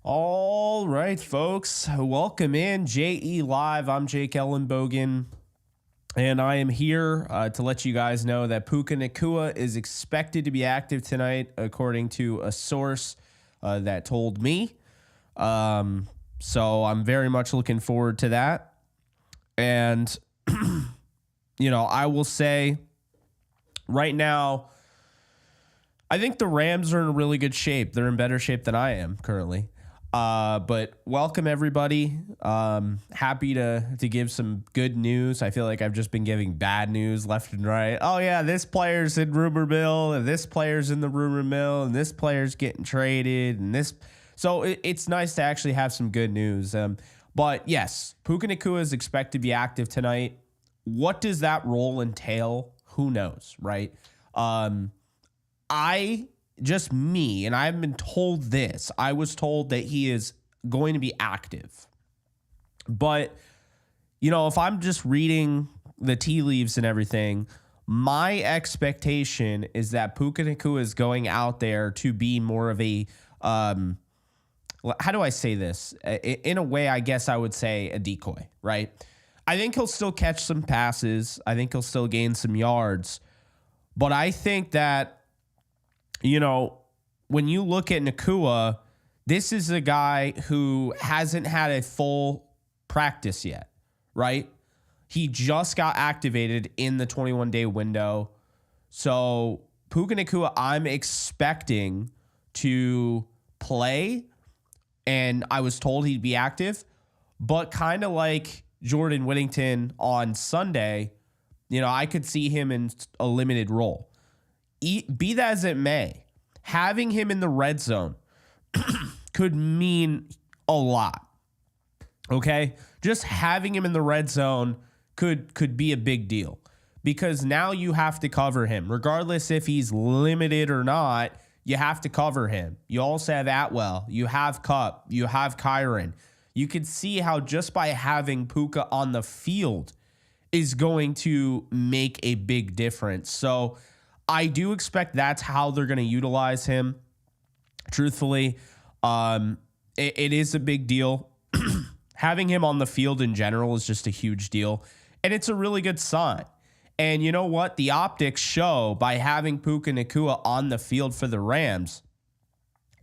All right, folks, welcome in JE Live. I'm Jake Ellenbogen, and I am here to let you guys know that Puka Nacua is expected to be active tonight, according to a source that told me. So I'm very much looking forward to that. And, I will say right now, I think the Rams are in really good shape. They're in better shape than I am currently. But welcome everybody. Happy to give some good news. I feel like I've just been giving bad news left and right. Oh yeah, this player's in rumor mill, and this player's in the rumor mill, and this player's getting traded, and this. So it's nice to actually have some good news. But yes, Puka Nacua is expected to be active tonight. What does that role entail? Who knows, right? Just me, and I haven't been told this. I was told that he is going to be active. But, if I'm just reading the tea leaves and everything, my expectation is that Puka Nacua is going out there to be more of a, how do I say this? In a way, I guess I would say a decoy, right? I think he'll still catch some passes. I think he'll still gain some yards. But I think that, when you look at Nacua, this is a guy who hasn't had a full practice yet, right? He just got activated in the 21-day window. So Puka Nacua, I'm expecting to play, and I was told he'd be active, but kind of like Jordan Whittington on Sunday, I could see him in a limited role. Be that as it may, having him in the red zone could mean a lot. Okay? Just having him in the red zone could be a big deal, because now you have to cover him. Regardless if he's limited or not, you have to cover him. You also have Atwell. You have Cup. You have Kyron. You can see how just by having Puka on the field is going to make a big difference. So I do expect that's how they're going to utilize him. Truthfully, it is a big deal. Having him on the field in general is just a huge deal, and it's a really good sign. And you know what? The optics show by having Puka Nacua on the field for the Rams,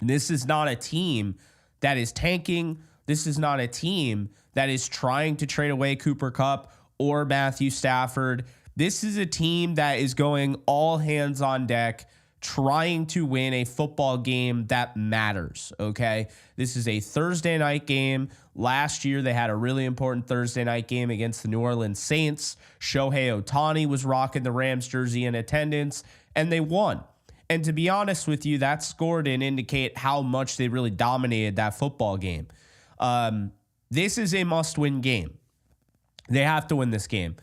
this is not a team that is tanking. This is not a team that is trying to trade away Cooper Kupp or Matthew Stafford. This is a team that is going all hands on deck, trying to win a football game that matters, okay? This is a Thursday night game. Last year, they had a really important Thursday night game against the New Orleans Saints. Shohei Ohtani was rocking the Rams jersey in attendance, and they won. And to be honest with you, that score didn't indicate how much they really dominated that football game. This is a must-win game. They have to win this game.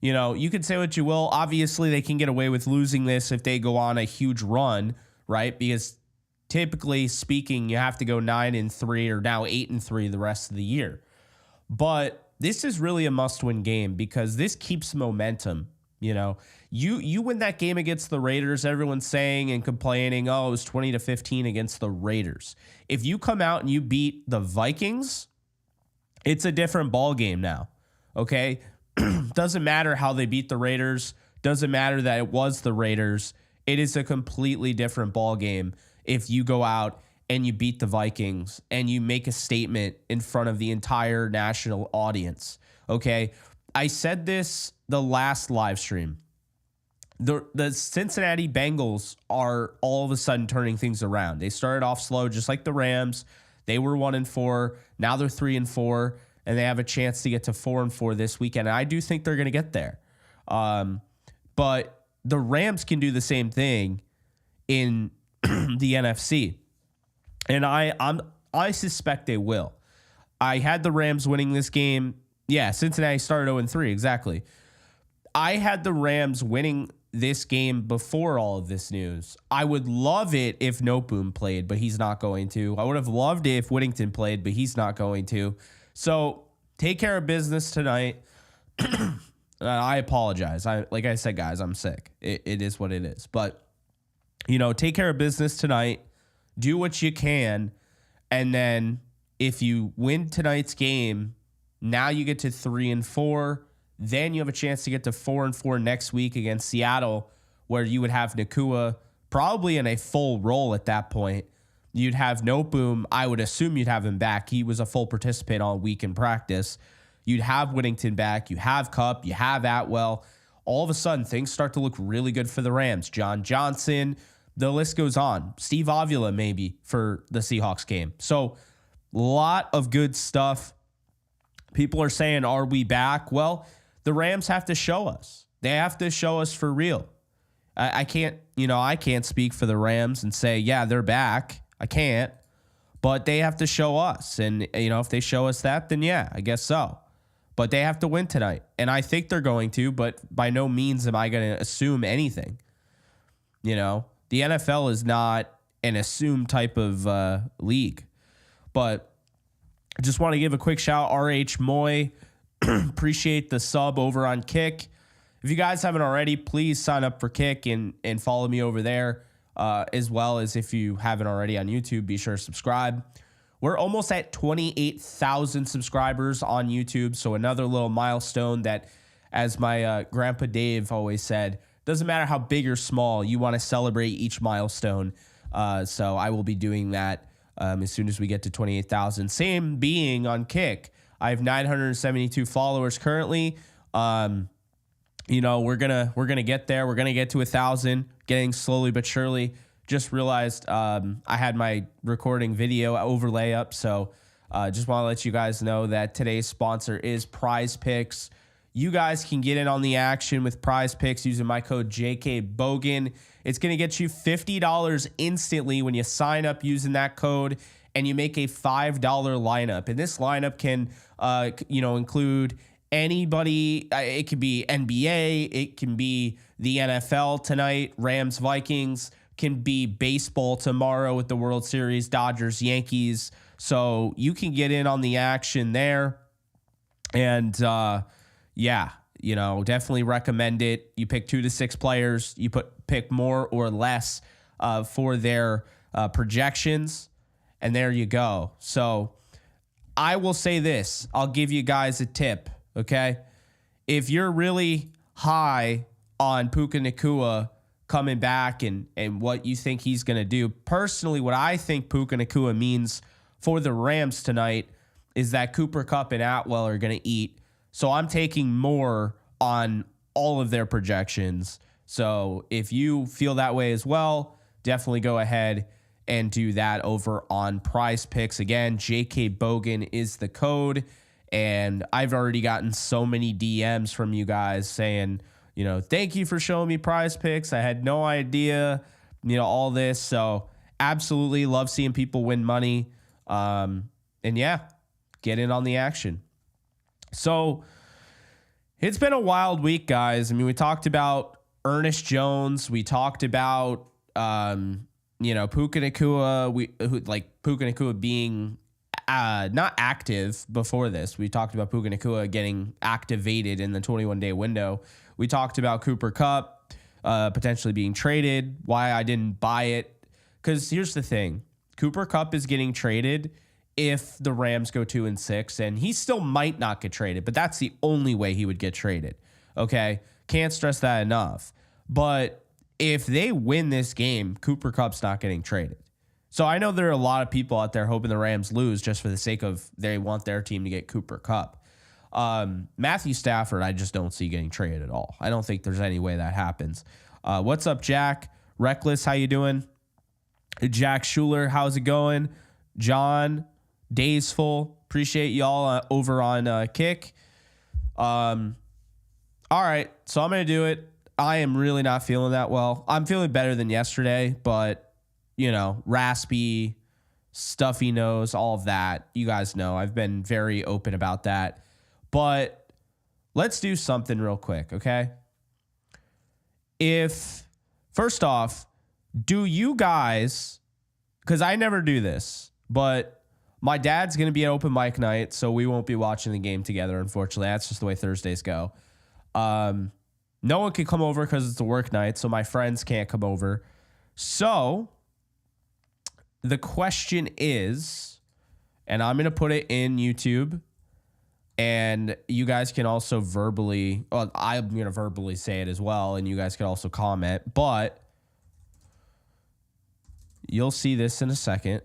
You could say what you will. Obviously, they can get away with losing this if they go on a huge run, right? Because typically speaking, you have to go 9-3 or now 8-3 the rest of the year. But this is really a must-win game because this keeps momentum. You win that game against the Raiders, everyone's saying and complaining, oh, it was 20-15 against the Raiders. If you come out and you beat the Vikings, it's a different ball game now, okay? Doesn't matter how they beat the Raiders. Doesn't matter that it was the Raiders. It is a completely different ball game if you go out and you beat the Vikings and you make a statement in front of the entire national audience. Okay, I said this the last live stream. The Cincinnati Bengals are all of a sudden turning things around. They started off slow, just like the Rams. They were 1-4. Now they're 3-4. And they have a chance to get to 4-4 this weekend. And I do think they're going to get there. But the Rams can do the same thing in the NFC. And I suspect they will. I had the Rams winning this game. Yeah, Cincinnati started 0-3, exactly. I had the Rams winning this game before all of this news. I would love it if Noteboom played, but he's not going to. I would have loved it if Whittington played, but he's not going to. So take care of business tonight. I apologize. Like I said, guys, I'm sick. It is what it is. But, take care of business tonight. Do what you can. And then, if you win tonight's game, now you get to 3-4. Then you have a chance to get to 4-4 next week against Seattle, where you would have Nacua probably in a full role at that point. You'd have Noteboom. I would assume you'd have him back. He was a full participant all week in practice. You'd have Whittington back. You have Kupp. You have Atwell. All of a sudden, things start to look really good for the Rams. John Johnson, the list goes on. Steve Avila maybe for the Seahawks game. So a lot of good stuff. People are saying, are we back? Well, the Rams have to show us. They have to show us for real. I can't speak for the Rams and say, yeah, they're back. I can't. But they have to show us. And, if they show us that, then yeah, I guess so. But they have to win tonight. And I think they're going to, but by no means am I going to assume anything. The NFL is not an assume type of league. But I just want to give a quick shout. RH Moy, appreciate the sub over on Kick. If you guys haven't already, please sign up for Kick and follow me over there, as well as if you haven't already on YouTube, be sure to subscribe. We're almost at 28,000 subscribers on YouTube, so another little milestone that, as my grandpa Dave always said, doesn't matter how big or small, you want to celebrate each milestone. So I will be doing that as soon as we get to 28,000. Same being on Kick. I have 972 followers currently. We're gonna get there. We're gonna get to 1,000, getting slowly but surely. Just realized I had my recording video overlay up, so just want to let you guys know that today's sponsor is PrizePicks. You guys can get in on the action with PrizePicks using my code JKBogan. It's going to get you $50 instantly when you sign up using that code and you make a $5 lineup. And this lineup can, include anybody. It could be NBA. It can be the NFL tonight, Rams, Vikings. Can be baseball tomorrow with the World Series, Dodgers, Yankees. So you can get in on the action there. And, definitely recommend it. You pick 2 to 6 players. You pick more or less for their projections. And there you go. So I will say this. I'll give you guys a tip, okay? If you're really high on Puka Nacua coming back and what you think he's going to do, personally, what I think Puka Nacua means for the Rams tonight is that Cooper Kupp and Atwell are going to eat. So I'm taking more on all of their projections. So if you feel that way as well, definitely go ahead and do that over on PrizePicks. Again, JKBogan is the code. And I've already gotten so many DMs from you guys saying, thank you for showing me PrizePicks. I had no idea, all this. So absolutely love seeing people win money. And yeah, get in on the action. So it's been a wild week, guys. I mean, we talked about Ernest Jones. We talked about, Puka Nacua. Puka Nacua being not active before this. We talked about Puka Nacua getting activated in the 21-day window. We talked about Cooper Kupp potentially being traded, why I didn't buy it. Because here's the thing. Cooper Kupp is getting traded if the Rams go 2-6, and he still might not get traded, but that's the only way he would get traded. Okay? Can't stress that enough. But if they win this game, Cooper Kupp's not getting traded. So I know there are a lot of people out there hoping the Rams lose just for the sake of they want their team to get Cooper Kupp. Matthew Stafford, I just don't see getting traded at all. I don't think there's any way that happens. What's up, Jack? Reckless, how you doing? Jack Schuler, how's it going? John, Days Full, appreciate y'all over on Kick. All right, so I'm going to do it. I am really not feeling that well. I'm feeling better than yesterday, but, raspy, stuffy nose, all of that. You guys know I've been very open about that. But let's do something real quick, okay? First off, do you guys, because I never do this, but my dad's going to be at open mic night, so we won't be watching the game together, unfortunately. That's just the way Thursdays go. No one can come over because it's a work night, so my friends can't come over. So the question is, And I'm going to put it in YouTube. And you guys can also verbally, well, I'm going to verbally say it as well. And you guys can also comment. But you'll see this in a second.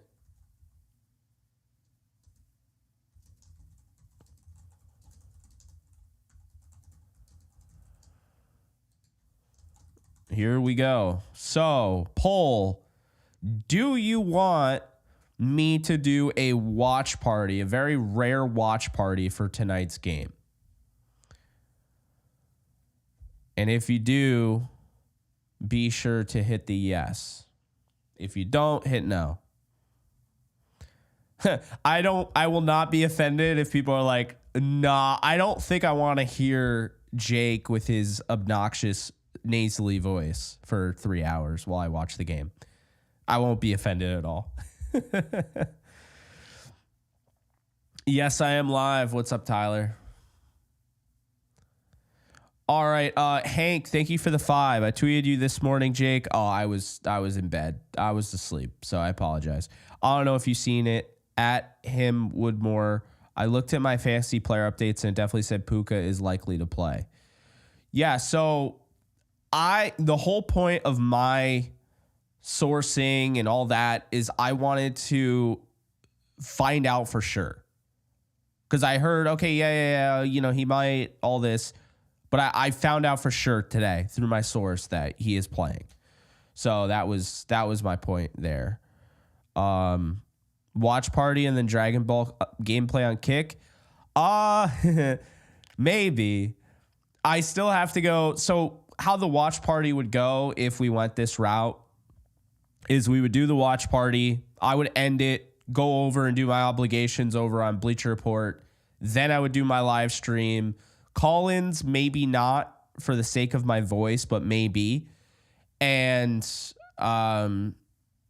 Here we go. So, poll. Do you want me to do a watch party, a very rare watch party for tonight's game? And if you do, be sure to hit the yes. If you don't, hit no. I will not be offended if people are like, nah, I don't think I want to hear Jake with his obnoxious nasally voice for 3 hours while I watch the game. I won't be offended at all. Yes, I am live. What's up, Tyler? All right, Hank, thank you for the 5. I tweeted you this morning, Jake. Oh, I was in bed. I was asleep, so I apologize. I don't know if you've seen it. At him Woodmore, I looked at my fantasy player updates and it definitely said Puka is likely to play. Yeah, so the whole point of my sourcing and all that is I wanted to find out for sure. Because I heard, okay, yeah, you know, he might, all this. But I found out for sure today through my source that he is playing. So that was my point there. Watch party and then Dragon Ball gameplay on Kick. Maybe. I still have to go. So how the watch party would go if we went this route is we would do the watch party. I would end it, go over and do my obligations over on Bleacher Report. Then I would do my live stream. Call-ins, maybe not for the sake of my voice, but maybe. And then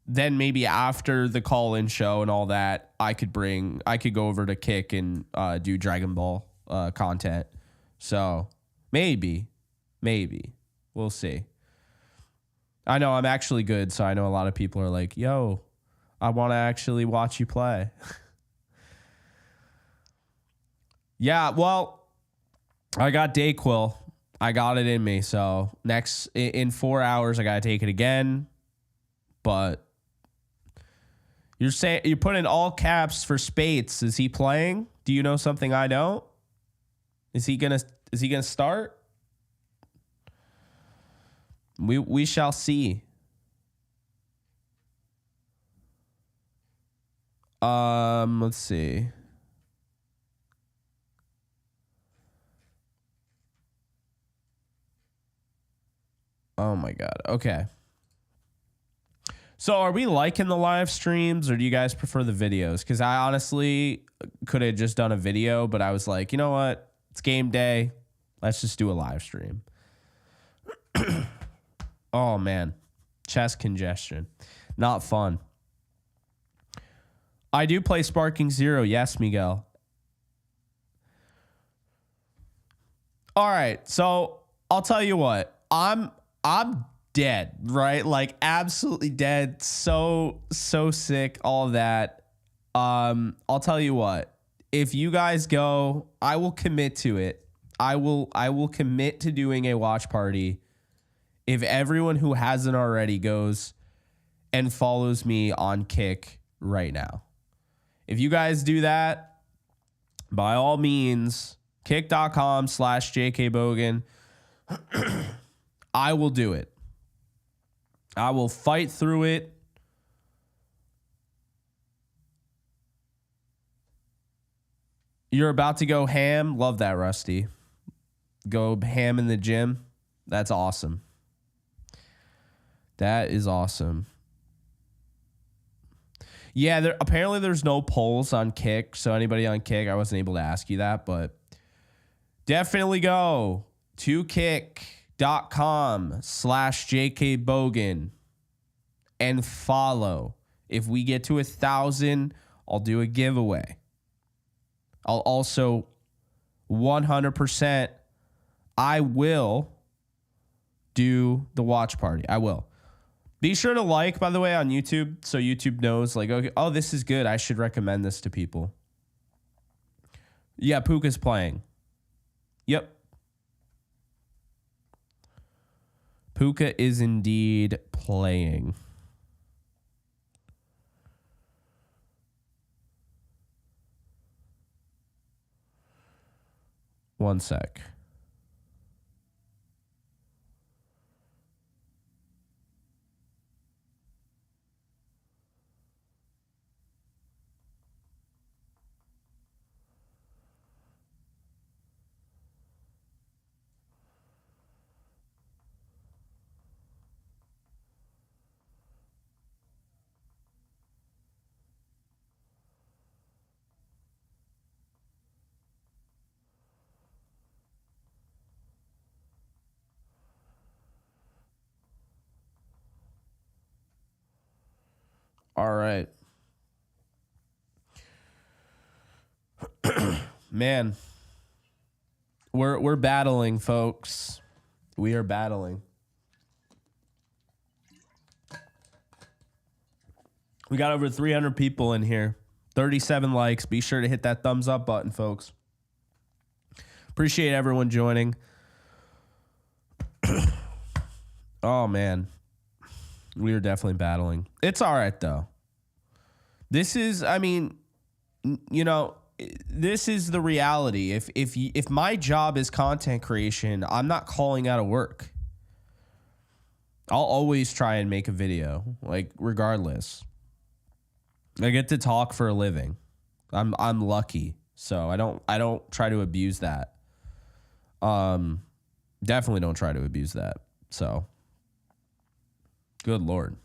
maybe after the call-in show and all that, I could go over to Kick and do Dragon Ball content. So maybe. We'll see. I know I'm actually good, so I know a lot of people are like, yo, I want to actually watch you play. Yeah, well, I got Dayquil. I got it in me. So in 4 hours, I got to take it again. But you're putting all caps for Spates. Is he playing? Do you know something I don't? Is he gonna start? We shall see. Let's see. Oh my God. Okay. So are we liking the live streams or do you guys prefer the videos? Because I honestly could have just done a video, but I was like, you know what? It's game day. Let's just do a live stream. Oh man. Chest congestion. Not fun. I do play Sparking Zero. Yes, Miguel. All right. So I'll tell you what. I'm dead, right? Like absolutely dead. So sick. All of that. I'll tell you what. If you guys go, I will commit to it. I will commit to doing a watch party. If everyone who hasn't already goes and follows me on Kick right now. If you guys do that, by all means, kick.com/JKBogan. I will do it. I will fight through it. You're about to go ham. Love that, Rusty. Go ham in the gym. That's awesome. That is awesome. Yeah, apparently there's no polls on Kick. So anybody on Kick, I wasn't able to ask you that, but definitely go to kick.com/JKBogan and follow. If we get to 1,000, I'll do a giveaway. I'll also 100%, I will do the watch party. I will. Be sure to like, by the way, on YouTube, so YouTube knows, like, okay, oh, this is good. I should recommend this to people. Yeah, Puka's playing. Yep. Puka is indeed playing. One sec. All right. Man, we're battling, folks. We are battling. We got over 300 people in here. 37 likes. Be sure to hit that thumbs up button, folks. Appreciate everyone joining. Oh, man. We are definitely battling. It's all right, though. This is, I mean, you know, this is the reality. If my job is content creation, I'm not calling out of work. I'll always try and make a video, like, regardless. I get to talk for a living. I'm lucky, so I don't try to abuse that. Definitely don't try to abuse that. So, good Lord.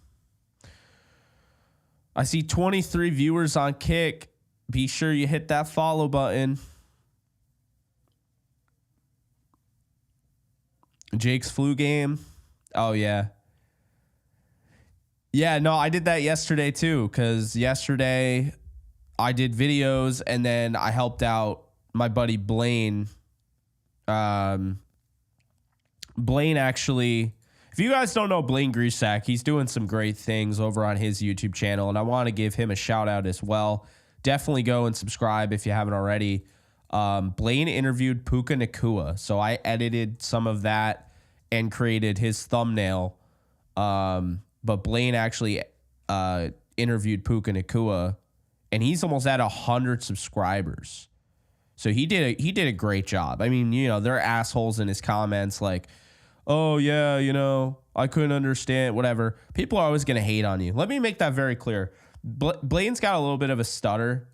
I see 23 viewers on Kick. Be sure you hit that follow button. Jake's flu game. Oh, yeah. Yeah, no, I did that yesterday too, because yesterday I did videos and then I helped out my buddy Blaine. Blaine actually, if you guys don't know Blaine Grisak, he's doing some great things over on his YouTube channel, and I want to give him a shout out as well. Definitely go and subscribe if you haven't already. Blaine interviewed Puka Nacua, so I edited some of that and created his thumbnail. But Blaine actually interviewed Puka Nacua, and he's almost at 100 subscribers. So he did a great job. I mean, you know, there are assholes in his comments like, oh, yeah, you know, I couldn't understand, whatever. People are always going to hate on you. Let me make that very clear. Blaine's got a little bit of a stutter.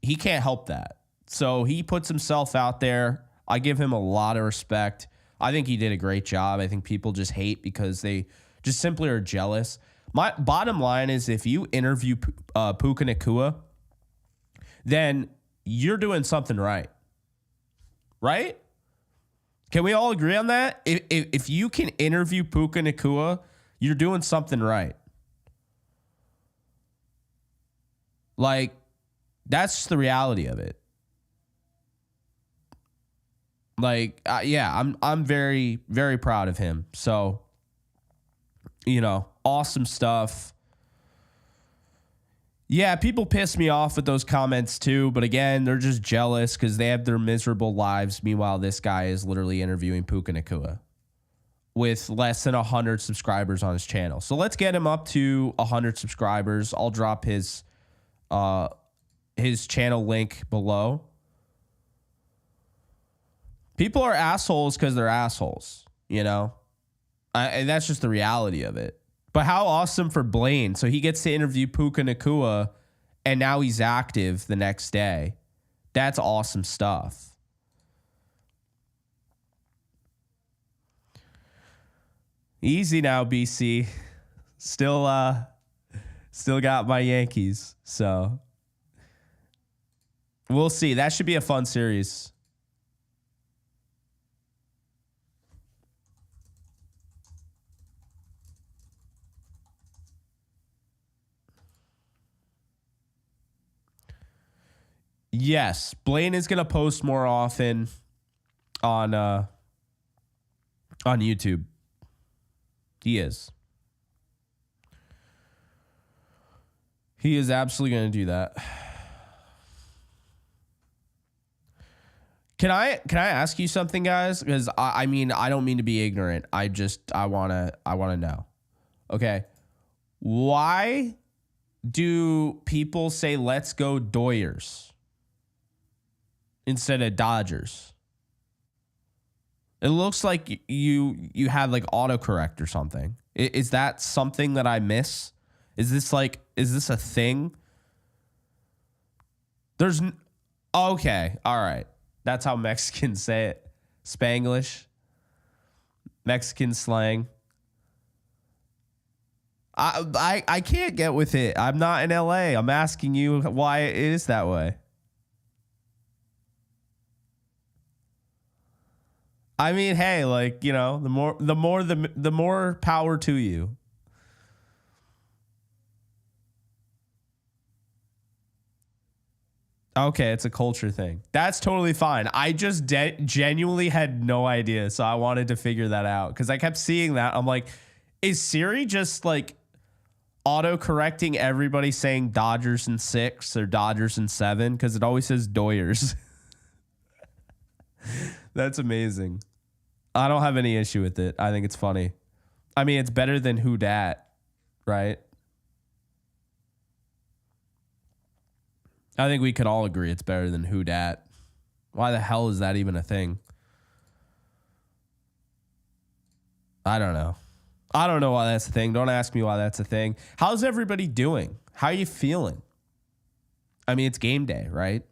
He can't help that. So he puts himself out there. I give him a lot of respect. I think he did a great job. I think people just hate because they just simply are jealous. My bottom line is if you interview Puka Nacua, then you're doing something right. Right? Can we all agree on that? If you can interview Puka Nacua, you're doing something right. Like, that's just the reality of it. Like, yeah, I'm very, very proud of him. So, you know, awesome stuff. Yeah, people piss me off with those comments too, but again, they're just jealous because they have their miserable lives. Meanwhile, this guy is literally interviewing Puka Nacua with less than 100 subscribers on his channel. So let's get him up to 100 subscribers. I'll drop his channel link below. People are assholes because they're assholes, you know? And that's just the reality of it. But how awesome for Blaine. So he gets to interview Puka Nacua, and now he's active the next day. That's awesome stuff. Easy now, BC. Still got my Yankees. So we'll see. That should be a fun series. Yes, Blaine is gonna post more often on YouTube. He is. He is absolutely going to do that. Can I ask you something, guys? Because I mean, I don't mean to be ignorant. I wanna know. Okay. Why do people say let's go Doyers instead of Dodgers? It looks like you had like autocorrect or something. Is that something that I miss? Is this a thing? Okay. All right. That's how Mexicans say it. Spanglish. Mexican slang. I can't get with it. I'm not in LA. I'm asking you why it is that way. I mean, hey, like, you know, the more power to you. Okay, it's a culture thing. That's totally fine. I just genuinely had no idea, so I wanted to figure that out because I kept seeing that. I'm like, is Siri just like auto-correcting everybody saying Dodgers in 6 or Dodgers in 7? Because it always says Doyers. That's amazing. I don't have any issue with it. I think it's funny. I mean, it's better than Who Dat, right? I think we could all agree it's better than Who Dat. Why the hell is that even a thing? I don't know. I don't know why that's a thing. Don't ask me why that's a thing. How's everybody doing? How are you feeling? I mean, it's game day, right?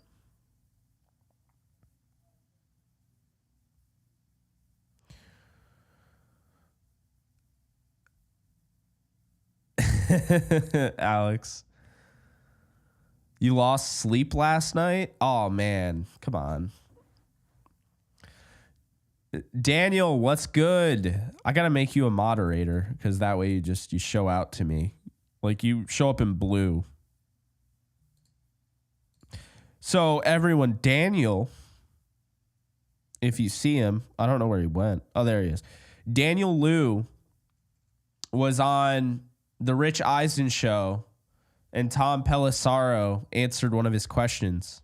Alex. You lost sleep last night? Oh, man. Come on. Daniel, what's good? I got to make you a moderator because that way you show out to me. Like you show up in blue. So everyone, Daniel, if you see him, I don't know where he went. Oh, there he is. Daniel Liu was on the Rich Eisen show. And Tom Pelissaro answered one of his questions.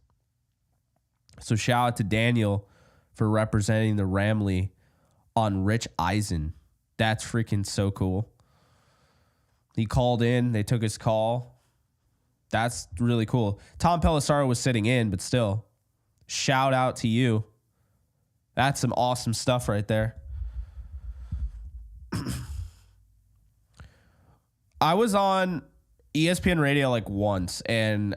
So shout out to Daniel for representing the Ramley on Rich Eisen. That's freaking so cool. He called in. They took his call. That's really cool. Tom Pelissaro was sitting in, but still, shout out to you. That's some awesome stuff right there. I was on ESPN Radio like once, and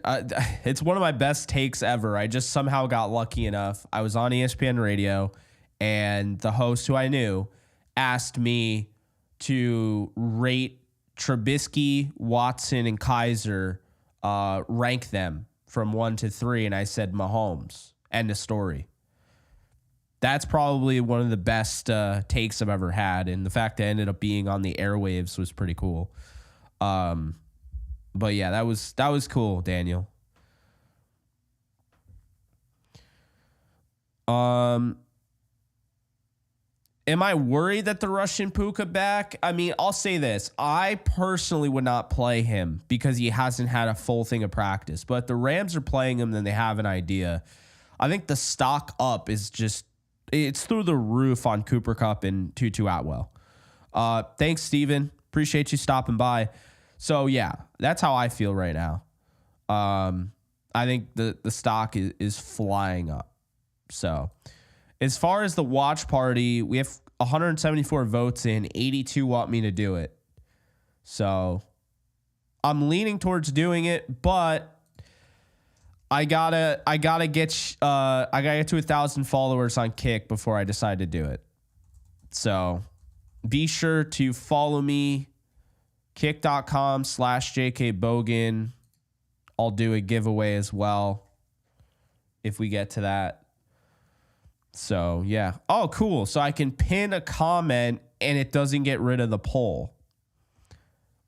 it's one of my best takes ever. I just somehow got lucky enough. I was on ESPN Radio, and the host, who I knew, asked me to rate Trubisky, Watson, and Kaiser, rank them from 1 to 3, and I said Mahomes. End of story. That's probably one of the best takes I've ever had, and the fact that it ended up being on the airwaves was pretty cool. But yeah, that was cool, Daniel. Am I worried that the Russian Puka back? I mean, I'll say this. I personally would not play him because he hasn't had a full thing of practice. But if the Rams are playing him, then they have an idea. I think the stock up is it's through the roof on Cooper Kupp and Tutu Atwell. Thanks, Steven. Appreciate you stopping by. So, yeah, that's how I feel right now. I think the stock is flying up. So, as far as the watch party, we have 174 votes in. 82 want me to do it. So, I'm leaning towards doing it, but I gotta get to 1,000 followers on Kick before I decide to do it. So, be sure to follow me. Kick.com/JKBogan. I'll do a giveaway as well if we get to that. So, yeah. Oh, cool. So I can pin a comment and it doesn't get rid of the poll.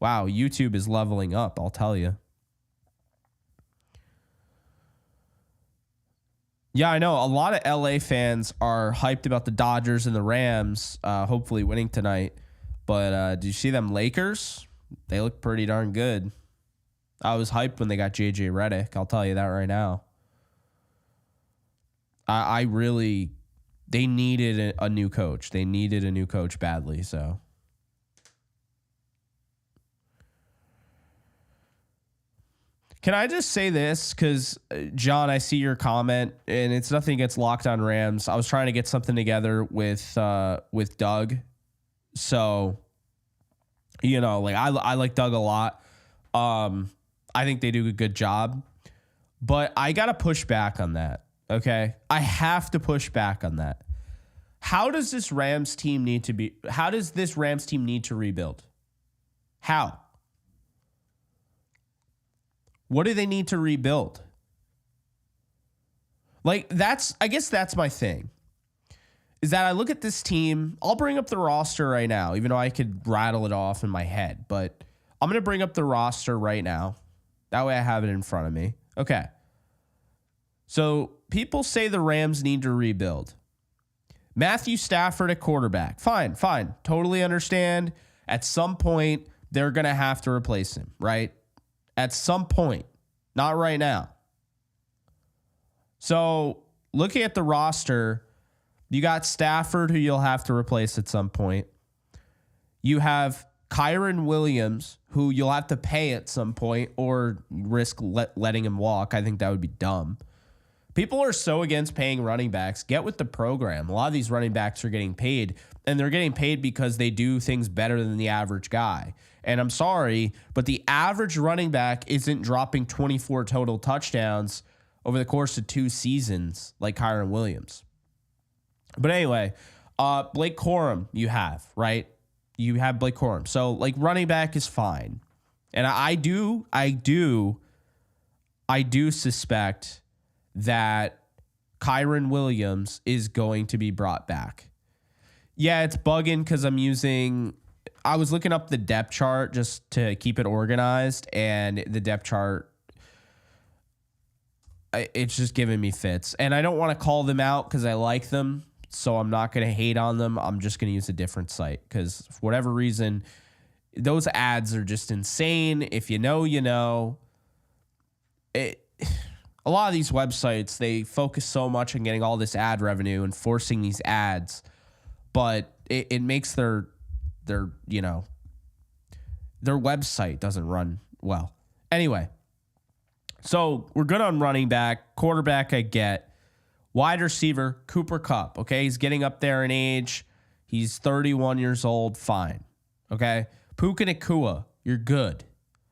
Wow, YouTube is leveling up, I'll tell you. Yeah, I know. A lot of LA fans are hyped about the Dodgers and the Rams hopefully winning tonight. But did you see them Lakers? They look pretty darn good. I was hyped when they got JJ Redick. I'll tell you that right now. I really, they needed a new coach. They needed a new coach badly. So, can I just say this? Because, John, I see your comment, and it's nothing against Locked On Rams. I was trying to get something together with Doug. So, you know, like I like Doug a lot. I think they do a good job. But I got to push back on that. Okay, I have to push back on that. How does this Rams team need to rebuild? How? What do they need to rebuild? Like, I guess that's my thing. Is that I look at this team, I'll bring up the roster right now, even though I could rattle it off in my head, but I'm going to bring up the roster right now. That way I have it in front of me. Okay. So people say the Rams need to rebuild. Matthew Stafford at quarterback. Fine. Totally understand. At some point, they're going to have to replace him, right? At some point. Not right now. So looking at the roster, you got Stafford, who you'll have to replace at some point. You have Kyron Williams, who you'll have to pay at some point or risk letting him walk. I think that would be dumb. People are so against paying running backs. Get with the program. A lot of these running backs are getting paid, and they're getting paid because they do things better than the average guy. And I'm sorry, but the average running back isn't dropping 24 total touchdowns over the course of 2 seasons like Kyron Williams. But anyway, Blake Corum you have, right? You have Blake Corum. So, like, running back is fine. And I do suspect that Kyron Williams is going to be brought back. Yeah, it's bugging because I was looking up the depth chart just to keep it organized, and the depth chart, it's just giving me fits. And I don't want to call them out because I like them, so I'm not going to hate on them. I'm just going to use a different site because for whatever reason, those ads are just insane. If you know, you know. A lot of these websites, they focus so much on getting all this ad revenue and forcing these ads, but it makes their website doesn't run well. Anyway, so we're good on running back. Quarterback, I get. Wide receiver, Cooper Kupp. Okay, he's getting up there in age. He's 31 years old. Fine. Okay. Puka Nacua, you're good.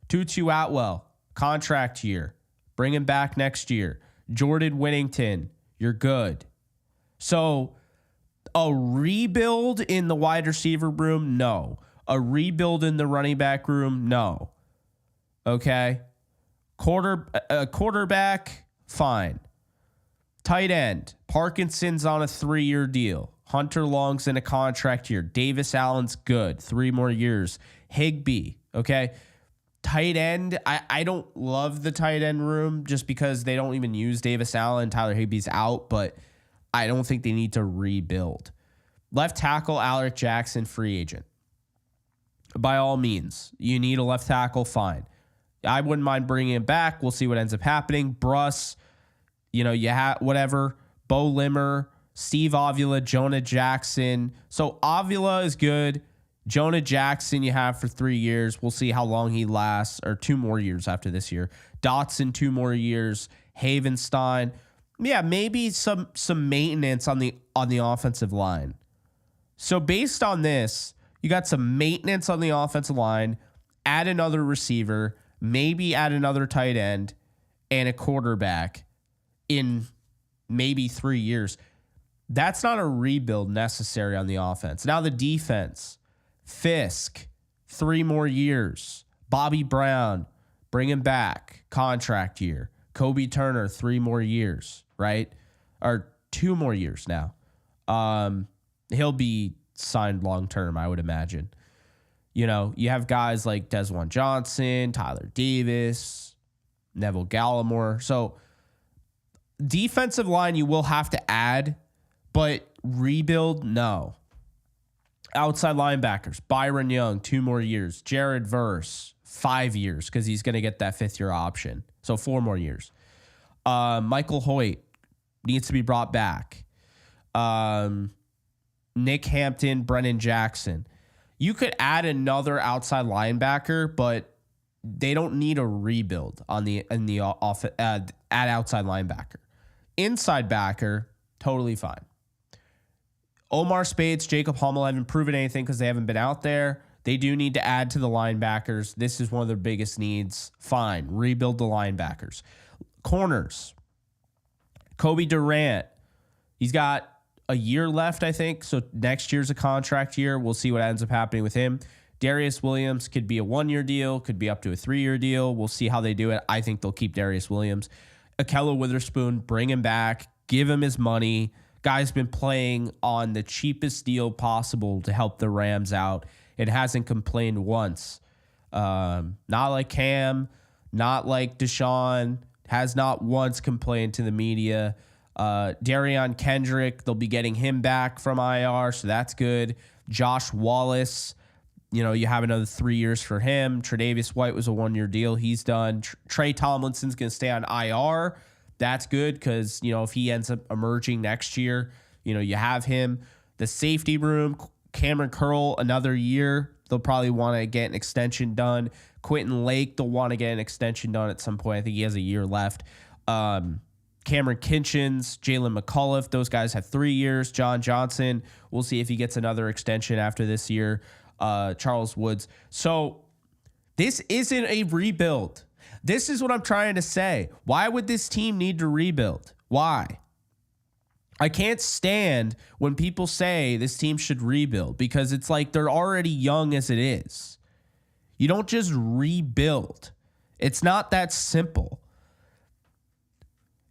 Tutu Atwell, contract year. Bring him back next year. Jordan Whittington, you're good. So a rebuild in the wide receiver room? No. A rebuild in the running back room? No. Okay. Quarterback? Fine. Tight end. Parkinson's on a 3-year deal. Hunter Long's in a contract year. Davis Allen's good. 3 more years. Higbee. Okay. Tight end, I don't love the tight end room just because they don't even use Davis Allen. Tyler Higbee's out, but I don't think they need to rebuild. Left tackle, Alec Jackson, free agent. By all means, you need a left tackle, fine. I wouldn't mind bringing him back. We'll see what ends up happening. Bruss, you have whatever. Bo Limmer, Steve Avila, Jonah Jackson. So Avila is good. Jonah Jackson you have for 3 years. We'll see how long he lasts, or 2 more years after this year. Dotson, 2 more years. Havenstein. Yeah, maybe some maintenance on the offensive line. So based on this, you got some maintenance on the offensive line, add another receiver, maybe add another tight end, and a quarterback in maybe 3 years. That's not a rebuild necessary on the offense. Now the defense. Fisk, 3 more years. Bobby Brown, bring him back. Contract year. Kobe Turner, 3 more years, right? Or 2 more years now. He'll be signed long-term, I would imagine. You have guys like Desjuan Johnson, Tyler Davis, Neville Gallimore. So defensive line you will have to add, but rebuild, no. Outside linebackers, Byron Young, 2 more years. Jared Verse, 5 years because he's going to get that 5th year option. So 4 more years. Michael Hoyt needs to be brought back. Nick Hampton, Brennan Jackson. You could add another outside linebacker, but they don't need a rebuild at outside linebacker. Inside backer, totally fine. Omar Spades, Jacob Hummel haven't proven anything because they haven't been out there. They do need to add to the linebackers. This is one of their biggest needs. Fine. Rebuild the linebackers. Corners. Kobe Durant. He's got a year left, I think. So next year's a contract year. We'll see what ends up happening with him. Darius Williams could be a 1-year deal, could be up to a 3-year deal. We'll see how they do it. I think they'll keep Darius Williams. Akello Witherspoon, bring him back, give him his money. Guy's been playing on the cheapest deal possible to help the Rams out. It hasn't complained once. Not like Cam, not like Deshaun, has not once complained to the media. Darion Kendrick, they'll be getting him back from IR, so that's good. Josh Wallace, you have another 3 years for him. Tre'Davious White was a 1-year deal. He's done. Trey Tomlinson's going to stay on IR. That's good because, if he ends up emerging next year, you have him. The safety room, Cameron Curl, another year. They'll probably want to get an extension done. Quentin Lake, they'll want to get an extension done at some point. I think he has a year left. Cameron Kinchins, Jalen McCullough, those guys have 3 years. John Johnson, we'll see if he gets another extension after this year. Charles Woods. So this isn't a rebuild. This is what I'm trying to say. Why would this team need to rebuild? Why? I can't stand when people say this team should rebuild because it's like they're already young as it is. You don't just rebuild. It's not that simple.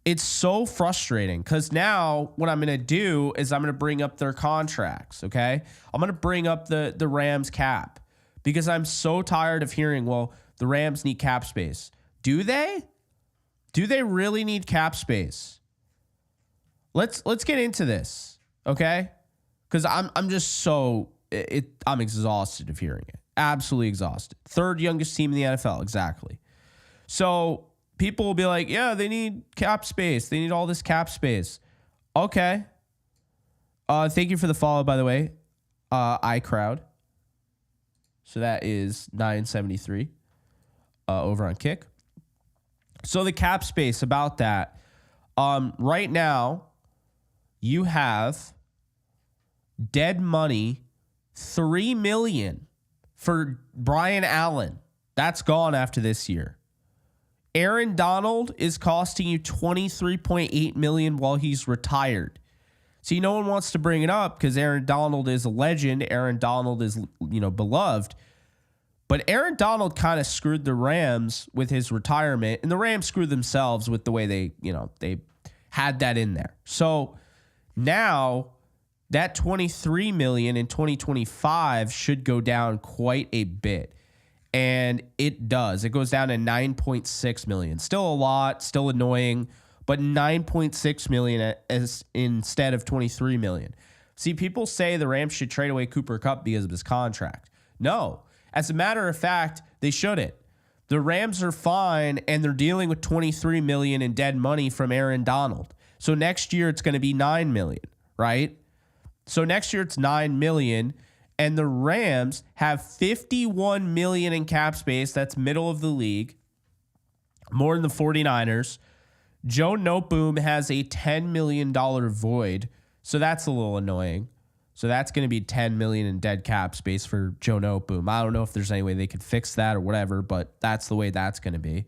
It's so frustrating because now what I'm going to do is I'm going to bring up their contracts, okay? I'm going to bring up the Rams cap because I'm so tired of hearing, well, the Rams need cap space. Do they? Do they really need cap space? Let's get into this, okay? Because I'm just so I'm exhausted of hearing it. Absolutely exhausted. 3rd youngest team in the NFL, exactly. So people will be like, yeah, they need cap space. They need all this cap space. Okay. Thank you for the follow, by the way. iCrowd. So that is 973 over on Kick. So the cap space about that. Right now, you have dead money, $3 million for Brian Allen. That's gone after this year. Aaron Donald is costing you $23.8 million while he's retired. See, no one wants to bring it up because Aaron Donald is a legend. Aaron Donald is, beloved. But Aaron Donald kind of screwed the Rams with his retirement, and the Rams screwed themselves with the way they had that in there. So now that $23 million in 2025 should go down quite a bit. And it does. It goes down to $9.6 million. Still a lot, still annoying, but $9.6 million instead of $23 million. See, people say the Rams should trade away Cooper Kupp because of his contract. No. As a matter of fact, they shouldn't. The Rams are fine, and they're dealing with $23 million in dead money from Aaron Donald. So next year it's going to be $9 million, right? So next year it's $9 million. And the Rams have $51 million in cap space. That's middle of the league. More than the 49ers. Joe Noteboom has a $10 million void. So that's a little annoying. So that's going to be $10 million in dead cap space for Joe Noteboom. I don't know if there's any way they could fix that or whatever, but that's the way that's going to be.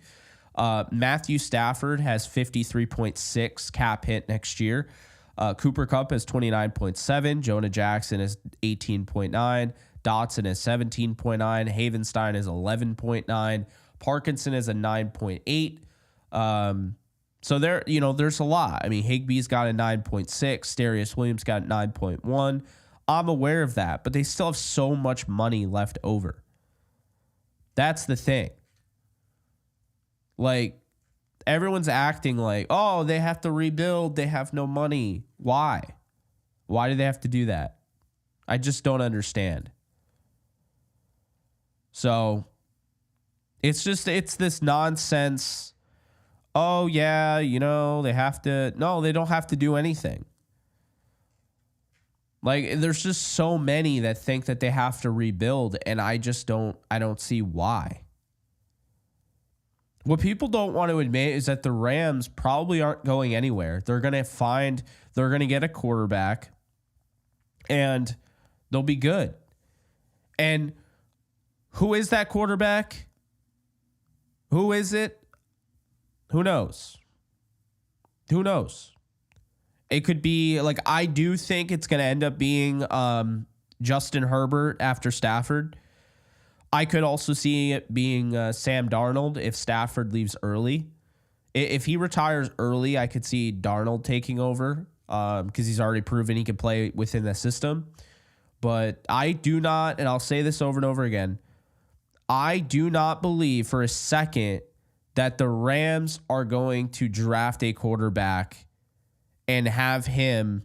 Matthew Stafford has 53.6 cap hit next year. Cooper Kupp has 29.7. Jonah Jackson is 18.9. Dotson is 17.9. Havenstein is 11.9. Parkinson is a 9.8. So there's a lot. I mean, Higbee's got a 9.6. Darius Williams got 9.1. I'm aware of that, but they still have so much money left over. That's the thing. Like, everyone's acting like, oh, they have to rebuild. They have no money. Why? Why do they have to do that? I just don't understand. So It's this nonsense. Oh, yeah, they have to. No, they don't have to do anything. Like, there's just so many that think that they have to rebuild, and I don't see why. What people don't want to admit is that the Rams probably aren't going anywhere. They're going to get a quarterback, and they'll be good. And who is that quarterback? Who is it? Who knows? Who knows? It could be, like, I do think it's going to end up being Justin Herbert after Stafford. I could also see it being Sam Darnold if Stafford leaves early. If he retires early, I could see Darnold taking over because he's already proven he can play within the system. But I do not, and I'll say this over and over again, I do not believe for a second that the Rams are going to draft a quarterback and have him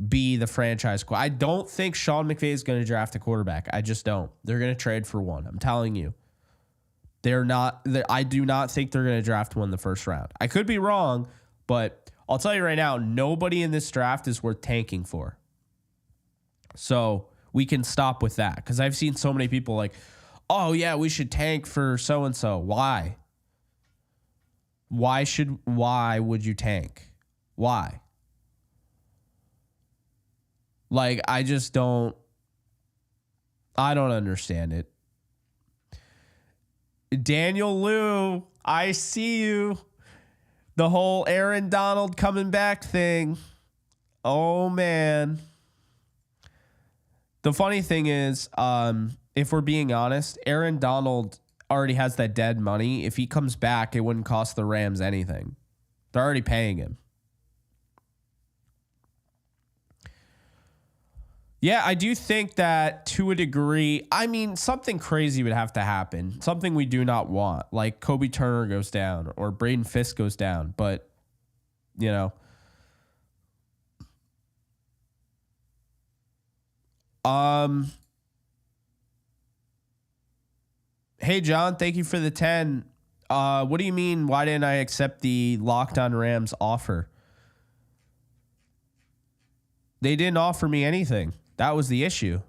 be the franchise. I don't think Sean McVay is going to draft a quarterback. I just don't. They're going to trade for one. I'm telling you. I do not think they're going to draft one in the first round. I could be wrong, but I'll tell you right now, nobody in this draft is worth tanking for. So we can stop with that because I've seen so many people like, oh, yeah, we should tank for so-and-so. Why? Why would you tank? Why? Like, I don't understand it. Daniel Liu, I see you. The whole Aaron Donald coming back thing. Oh, man. The funny thing is, if we're being honest, Aaron Donald already has that dead money. If he comes back, it wouldn't cost the Rams anything. They're already paying him. Yeah, I do think that to a degree, I mean, something crazy would have to happen. Something we do not want, like Kobe Turner goes down or Braden Fisk goes down. But, hey, John, thank you for the 10. What do you mean, why didn't I accept the Locked On Rams offer? They didn't offer me anything. That was the issue.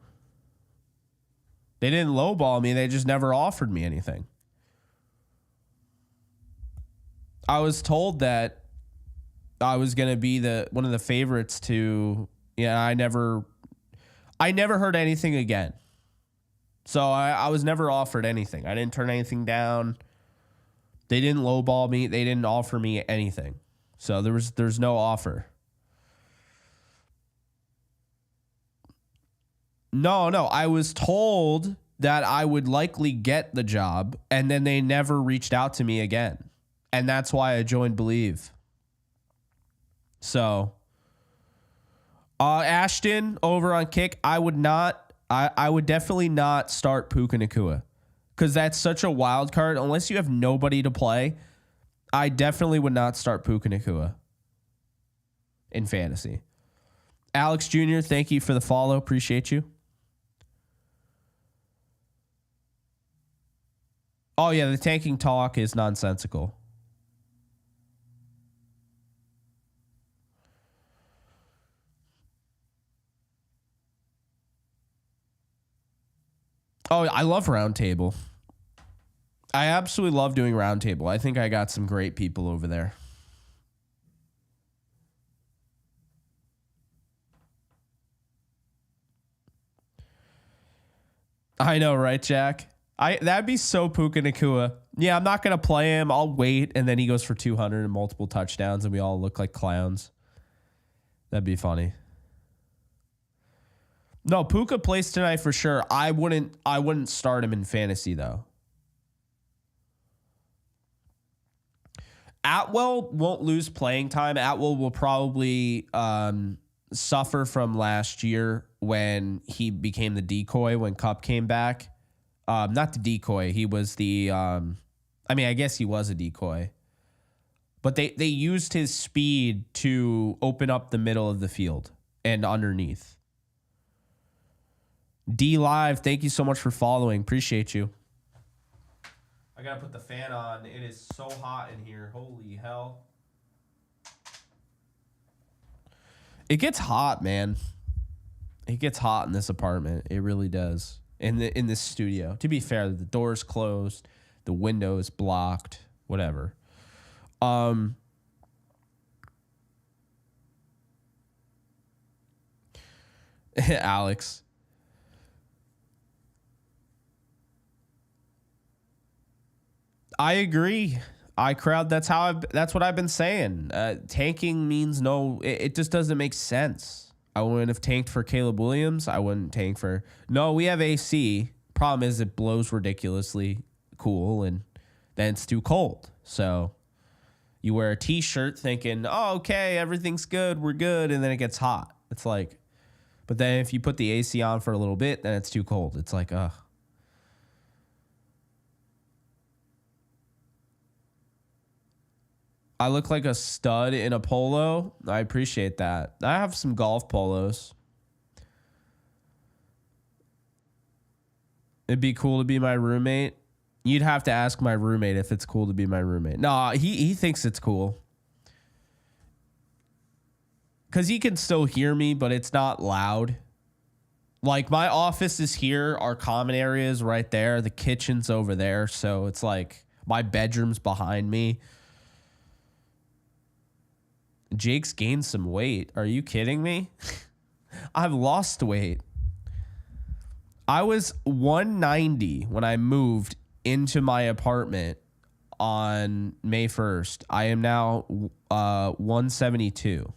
They didn't lowball me. They just never offered me anything. I was told that I was going to be one of the favorites to, I never heard anything again. So I was never offered anything. I didn't turn anything down. They didn't lowball me. They didn't offer me anything. So there's no offer. No. I was told that I would likely get the job, and then they never reached out to me again. And that's why I joined Believe. So, Ashton over on Kick, I would definitely not start Puka Nacua because that's such a wild card. Unless you have nobody to play, I definitely would not start Puka Nacua in fantasy. Alex Jr., thank you for the follow. Appreciate you. Oh, yeah, the tanking talk is nonsensical. Oh, I love Roundtable. I absolutely love doing Roundtable. I think I got some great people over there. I know, right, Jack? That'd be so Puka Nacua. Yeah, I'm not going to play him. I'll wait, and then he goes for 200 and multiple touchdowns, and we all look like clowns. That'd be funny. No, Puka plays tonight for sure. I wouldn't start him in fantasy, though. Atwell won't lose playing time. Atwell will probably suffer from last year when he became the decoy when Kupp came back. Not the decoy. He was I guess he was a decoy. But they used his speed to open up the middle of the field and underneath. D Live, thank you so much for following. Appreciate you. I gotta put the fan on. It is so hot in here. Holy hell. It gets hot, man. It gets hot in this apartment. It really does. In this studio. To be fair, the door's closed, the window is blocked, whatever. Alex. I agree. That's what I've been saying. Tanking means no. It just doesn't make sense. I wouldn't have tanked for Caleb Williams. I wouldn't tank for. No, we have AC. Problem is it blows ridiculously cool, and then it's too cold. So you wear a t-shirt thinking, oh, okay, everything's good, we're good, and then it gets hot. It's like, but then if you put the AC on for a little bit, then it's too cold. It's like, ugh. I look like a stud in a polo. I appreciate that. I have some golf polos. It'd be cool to be my roommate. You'd have to ask my roommate if it's cool to be my roommate. No, he thinks it's cool. Because he can still hear me, but it's not loud. Like, my office is here. Our common area is right there. The kitchen's over there. So it's like my bedroom's behind me. Jake's gained some weight. Are you kidding me? I've lost weight. I was 190 when I moved into my apartment on May 1st. I am now 172.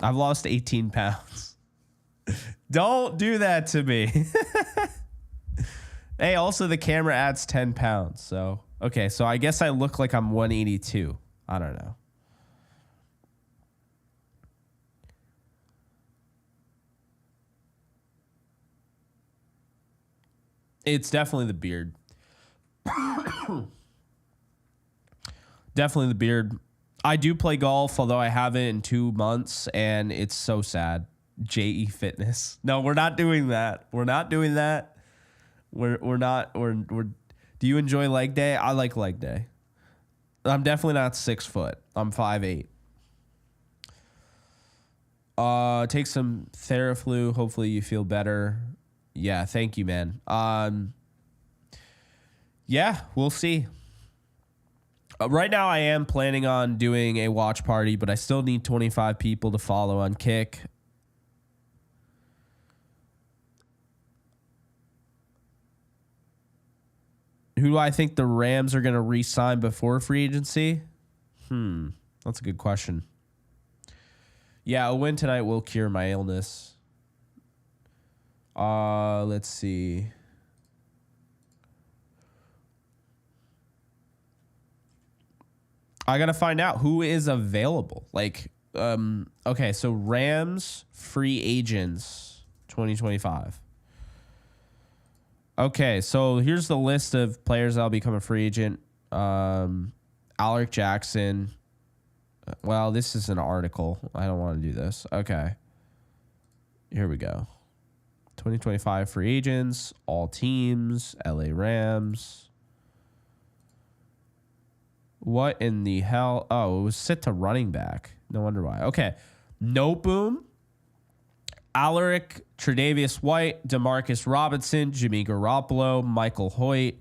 I've lost 18 pounds. Don't do that to me. Hey, also the camera adds 10 pounds. So, okay. So I guess I look like I'm 182. I don't know. It's definitely the beard. Definitely the beard. I do play golf, although I haven't in 2 months, and it's so sad. JE Fitness. No, we're not doing that. We're not doing that. We're not. Do you enjoy leg day? I like leg day. I'm definitely not 6 foot. I'm 5'8". Take some Theraflu. Hopefully you feel better. Yeah, thank you, man. Yeah, we'll see. Right now, I am planning on doing a watch party, but I still need 25 people to follow on Kick. Who do I think the Rams are going to re-sign before free agency? That's a good question. Yeah, a win tonight will cure my illness. Let's see. I got to find out who is available. Like, okay, so Rams free agents 2025. Okay, so here's the list of players that'll become a free agent. Alaric Jackson. Well, this is an article. I don't want to do this. Okay. Here we go. 2025 free agents, all teams, LA Rams. What in the hell? Oh, it was set to running back. No wonder why. Okay. No Boom, Alaric, Tre'Davious White, Demarcus Robinson, Jimmy Garoppolo, Michael Hoyt,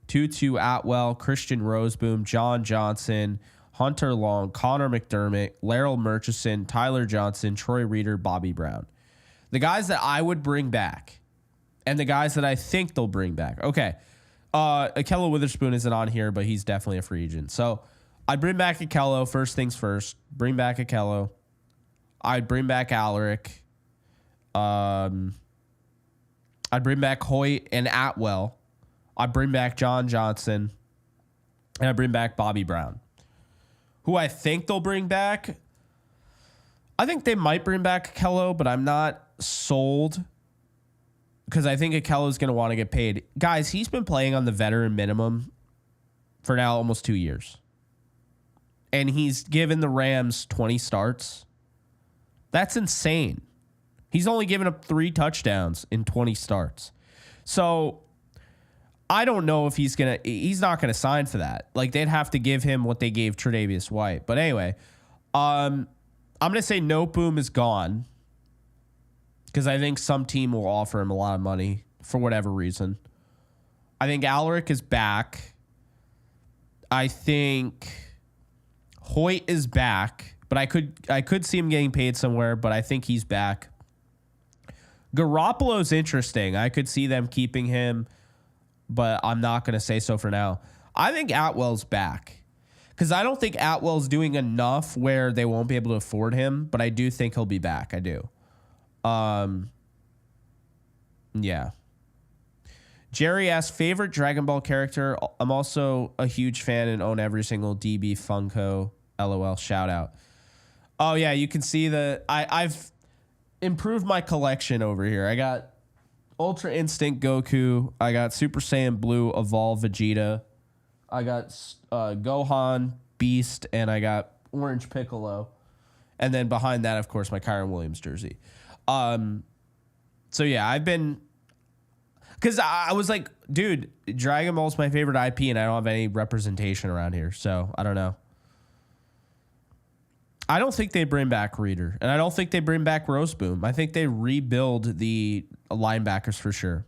Tutu Atwell, Christian Roseboom, John Johnson, Hunter Long, Connor McDermott, Laryl Murchison, Tyler Johnson, Troy Reader, Bobby Brown. The guys that I would bring back and the guys that I think they'll bring back. Okay. Akello Witherspoon isn't on here, but he's definitely a free agent. So I'd bring back Akello, first things first. Bring back Akello. I'd bring back Alaric. I'd bring back Hoyt and Atwell. I'd bring back John Johnson. And I'd bring back Bobby Brown. Who I think they'll bring back. I think they might bring back Akello, but I'm not sold. Because I think Akello is going to want to get paid. Guys, he's been playing on the veteran minimum for now almost 2 years. And he's given the Rams 20 starts. That's insane. He's only given up 3 touchdowns in 20 starts. So I don't know if he's not gonna sign for that. Like, they'd have to give him what they gave Tre'Davious White. But anyway, I'm gonna say Noteboom is gone because I think some team will offer him a lot of money for whatever reason. I think Alaric is back. I think Hoyt is back, but I could see him getting paid somewhere, but I think he's back. Garoppolo's interesting. I could see them keeping him, but I'm not going to say so for now. I think Atwell's back because I don't think Atwell's doing enough where they won't be able to afford him, but I do think he'll be back. I do. Yeah. Jerry asks, favorite Dragon Ball character? I'm also a huge fan and own every single DB Funko. LOL, shout out. Oh, yeah, you can see I've improved my collection over here. I got Ultra Instinct Goku. I got Super Saiyan Blue Evolve Vegeta. I got Gohan, Beast, and I got Orange Piccolo. And then behind that, of course, my Kyron Williams jersey. So, yeah, I've been... Because I was like, dude, Dragon Ball's my favorite IP, and I don't have any representation around here, so I don't know. I don't think they bring back Reader, and I don't think they bring back Roseboom. I think they rebuild the linebackers for sure.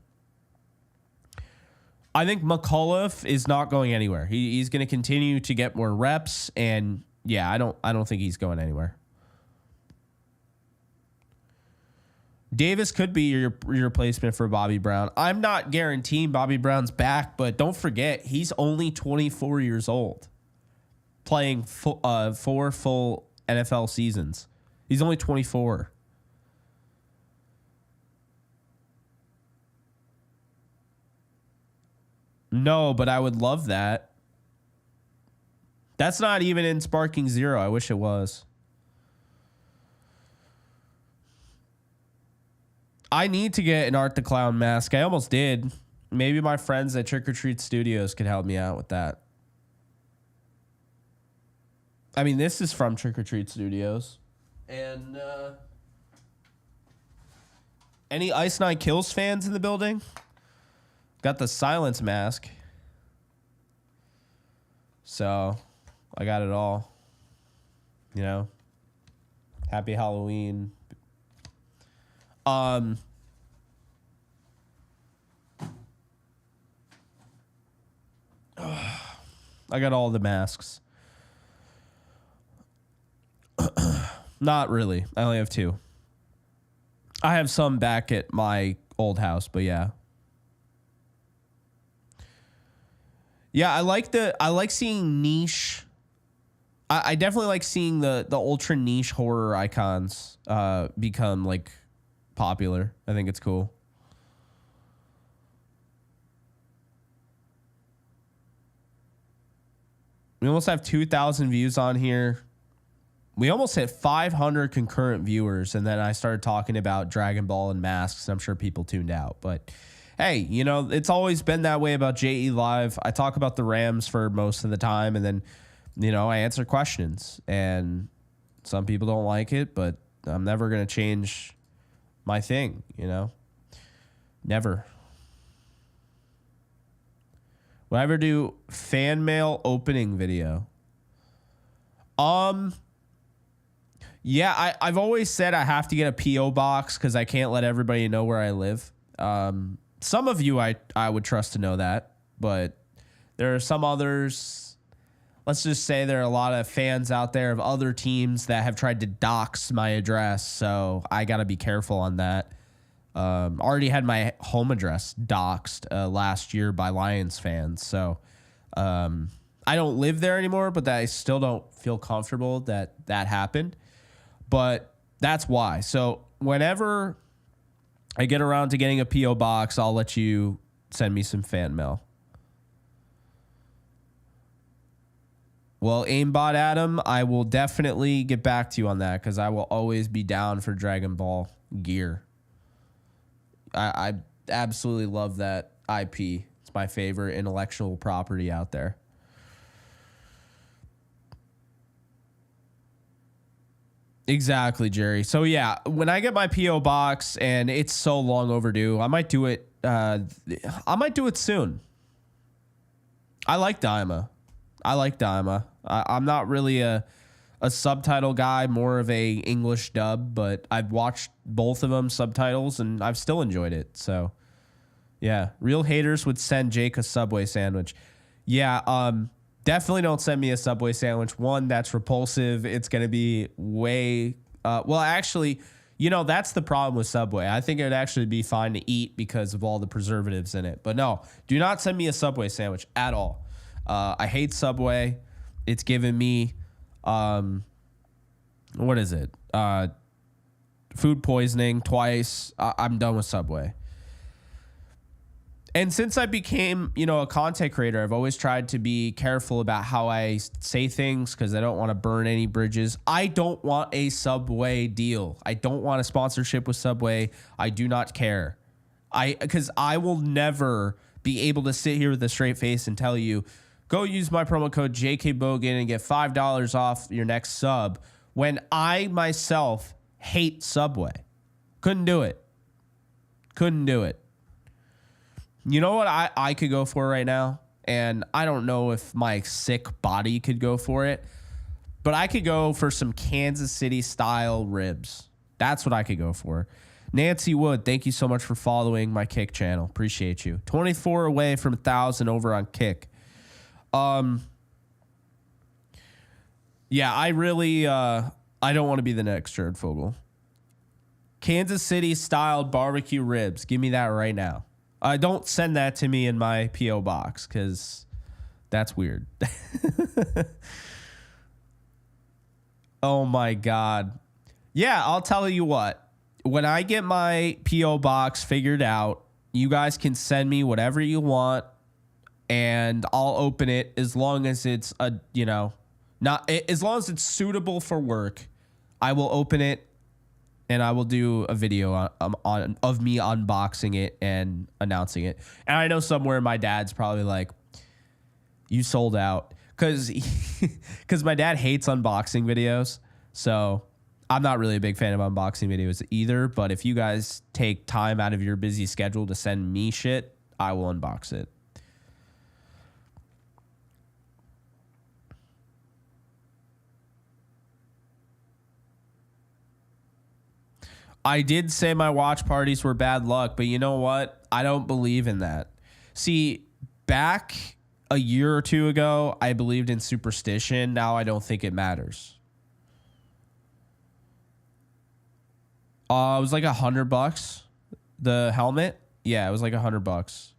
I think McAuliffe is not going anywhere. He's going to continue to get more reps, and yeah, I don't think he's going anywhere. Davis could be your replacement for Bobby Brown. I'm not guaranteeing Bobby Brown's back, but don't forget, he's only 24 years old, playing 4 full NFL seasons. He's only 24. No, but I would love that. That's not even in Sparking Zero. I wish it was. I need to get an Art the Clown mask. I almost did. Maybe my friends at Trick or Treat Studios could help me out with that. I mean, this is from Trick or Treat Studios. And any Ice Nine Kills fans in the building? Got the Silence mask. So, I got it all. You know? Happy Halloween. I got all the masks. Not really. I only have 2. I have some back at my old house, but yeah. Yeah, I like seeing niche. I definitely like seeing the ultra niche horror icons become like popular. I think it's cool. We almost have 2,000 views on here. We almost hit 500 concurrent viewers, and then I started talking about Dragon Ball and masks, and I'm sure people tuned out. But hey, you know, it's always been that way about JE Live. I talk about the Rams for most of the time, and then, you know, I answer questions. And some people don't like it, but I'm never going to change my thing, you know? Never. Would I ever do fan mail opening video? Yeah, I've always said I have to get a P.O. box because I can't let everybody know where I live. Some of you I would trust to know that, but there are some others. Let's just say there are a lot of fans out there of other teams that have tried to dox my address, so I got to be careful on that. Already had my home address doxed last year by Lions fans, so I don't live there anymore, but I still don't feel comfortable that happened. But that's why. So whenever I get around to getting a P.O. box, I'll let you send me some fan mail. Well, aimbot Adam, I will definitely get back to you on that because I will always be down for Dragon Ball gear. I absolutely love that IP. It's my favorite intellectual property out there. Exactly, Jerry. So yeah, when I get my P.O. box and it's so long overdue, I might do it. I might do it soon. I like Daima. I'm not really a subtitle guy, more of a English dub, but I've watched both of them subtitles and I've still enjoyed it. So yeah, real haters would send Jake a Subway sandwich. Yeah, definitely don't send me a Subway sandwich. One, that's repulsive. It's going to be way, well, actually, you know, that's the problem with Subway. I think it would actually be fine to eat because of all the preservatives in it. But no, do not send me a Subway sandwich at all. I hate Subway. It's given me, what is it? Food poisoning twice. I'm done with Subway. And since I became, you know, a content creator, I've always tried to be careful about how I say things because I don't want to burn any bridges. I don't want a Subway deal. I don't want a sponsorship with Subway. I do not care. Because I will never be able to sit here with a straight face and tell you, go use my promo code JKBogan and get $5 off your next sub when I myself hate Subway. Couldn't do it. You know what I could go for right now? And I don't know if my sick body could go for it, but I could go for some Kansas City style ribs. That's what I could go for. Nancy Wood, thank you so much for following my Kick channel. Appreciate you. 24 away from 1,000 over on Kick. Yeah, I really, I don't want to be the next Jared Fogle. Kansas City styled barbecue ribs. Give me that right now. Don't send that to me in my P.O. box because that's weird. Oh, my God. Yeah, I'll tell you what. When I get my P.O. box figured out, you guys can send me whatever you want, and I'll open it as long as it's, as long as it's suitable for work. I will open it. And I will do a video of me unboxing it and announcing it. And I know somewhere my dad's probably like, you sold out. Because my dad hates unboxing videos. So I'm not really a big fan of unboxing videos either. But if you guys take time out of your busy schedule to send me shit, I will unbox it. I did say my watch parties were bad luck, but you know what? I don't believe in that. See, back a year or two ago, I believed in superstition. Now I don't think it matters. It was like $100. The helmet? Yeah, it was like $100.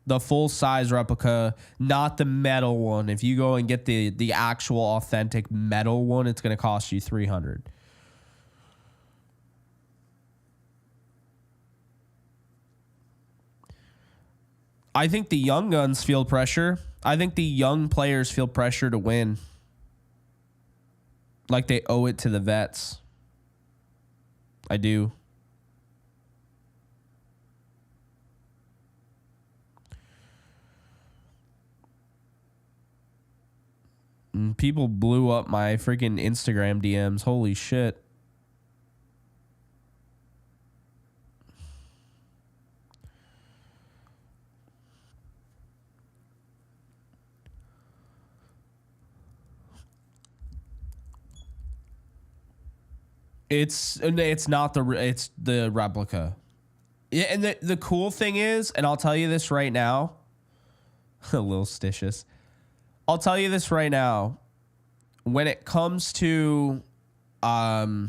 The full size replica, not the metal one. If you go and get the actual authentic metal one, it's going to cost you $300. I think the young guns feel pressure. I think the young players feel pressure to win. Like they owe it to the vets. I do. And people blew up my freaking Instagram DMs. Holy shit. It's the replica. Yeah, and the cool thing is, and I'll tell you this right now, a little stitious. I'll tell you this right now. When it comes to the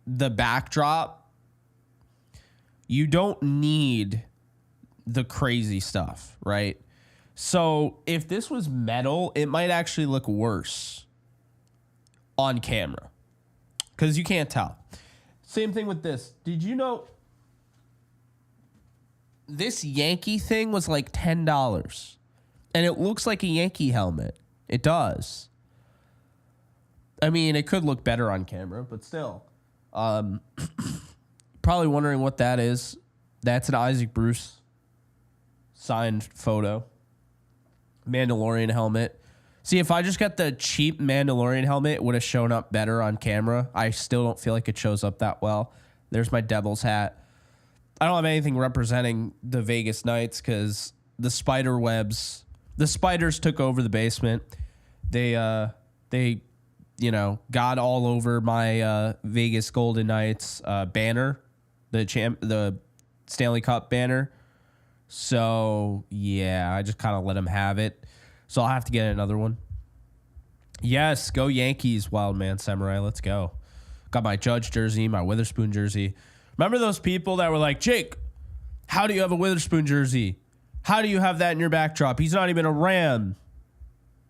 backdrop, you don't need the crazy stuff, right? So if this was metal, it might actually look worse on camera. Because you can't tell. Same thing with this. Did you know this Yankee thing was like $10? And it looks like a Yankee helmet. It does. I mean, it could look better on camera, but still. Probably wondering what that is. That's an Isaac Bruce signed photo. Mandalorian helmet. See, if I just got the cheap Mandalorian helmet, it would have shown up better on camera. I still don't feel like it shows up that well. There's my Devil's hat. I don't have anything representing the Vegas Knights because the spider webs The spiders took over the basement. They got all over my Vegas Golden Knights banner, the Stanley Cup banner. So yeah, I just kind of let them have it. So I'll have to get another one. Yes, go Yankees, Wildman Samurai. Let's go. Got my Judge jersey, my Witherspoon jersey. Remember those people that were like, Jake, how do you have a Witherspoon jersey? How do you have that in your backdrop? He's not even a Ram.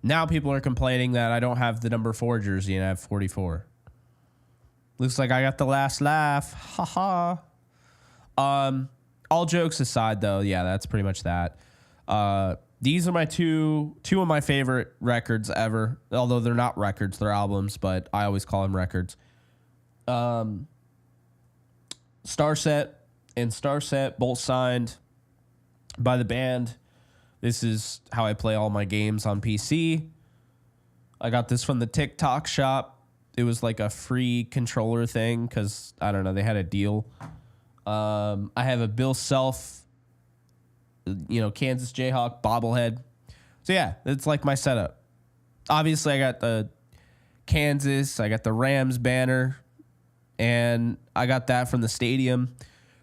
Now people are complaining that I don't have the number 4 jersey and I have 44. Looks like I got the last laugh. Ha ha. All jokes aside, though, yeah, that's pretty much that. These are my two of my favorite records ever. Although they're not records, they're albums, but I always call them records. Starset and Starset, both signed by the band. This is how I play all my games on PC. I got this from the TikTok shop. It was like a free controller thing because, I don't know, they had a deal. I have a Bill Self, Kansas Jayhawk bobblehead. So, yeah, it's like my setup. Obviously, I got the Kansas. I got the Rams banner. And I got that from the stadium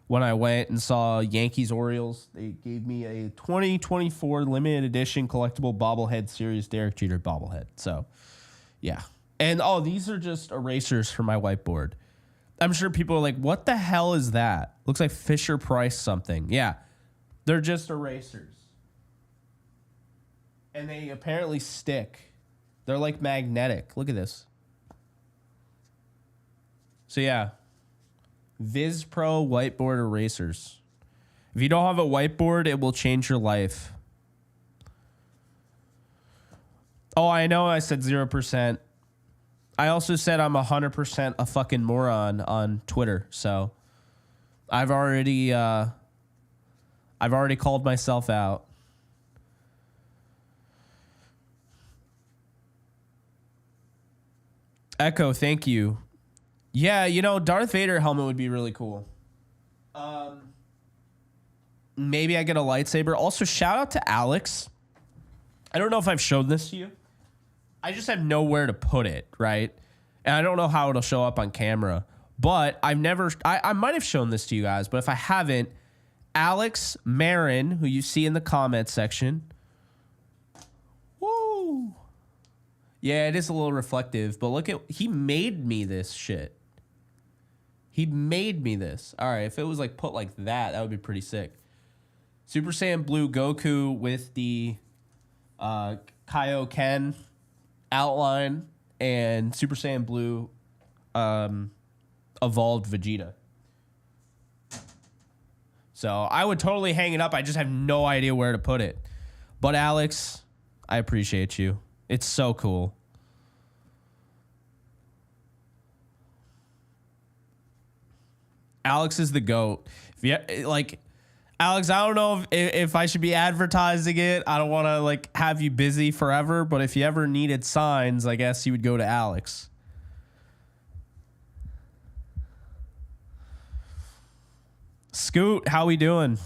when I went and saw Yankees-Orioles. They gave me a 2024 limited edition collectible bobblehead series Derek Jeter bobblehead. So, yeah. And, these are just erasers for my whiteboard. I'm sure people are like, what the hell is that? Looks like Fisher-Price something. Yeah, they're just erasers. And they apparently stick. They're like magnetic. Look at this. So, yeah. Viz Pro whiteboard erasers. If you don't have a whiteboard, it will change your life. Oh, I know I said 0%. I also said I'm 100% a fucking moron on Twitter. So I've already called myself out. Echo, thank you. Yeah, Darth Vader helmet would be really cool. Maybe I get a lightsaber. Also, shout out to Alex. I don't know if I've shown this to you. I just have nowhere to put it, right? And I don't know how it'll show up on camera. But I might have shown this to you guys, but if I haven't, Alex Marin, who you see in the comment section. Woo! Yeah, it is a little reflective, but he made me this shit. He made me this. All right, if it was like put like that, that would be pretty sick. Super Saiyan Blue Goku with the Kaioken outline and Super Saiyan Blue evolved Vegeta. So I would totally hang it up. I just have no idea where to put it. But Alex, I appreciate you. It's so cool. Alex is the GOAT. Alex, I don't know if I should be advertising it. I don't want to have you busy forever, but if you ever needed signs, I guess you would go to Alex. Scoot, how we doing?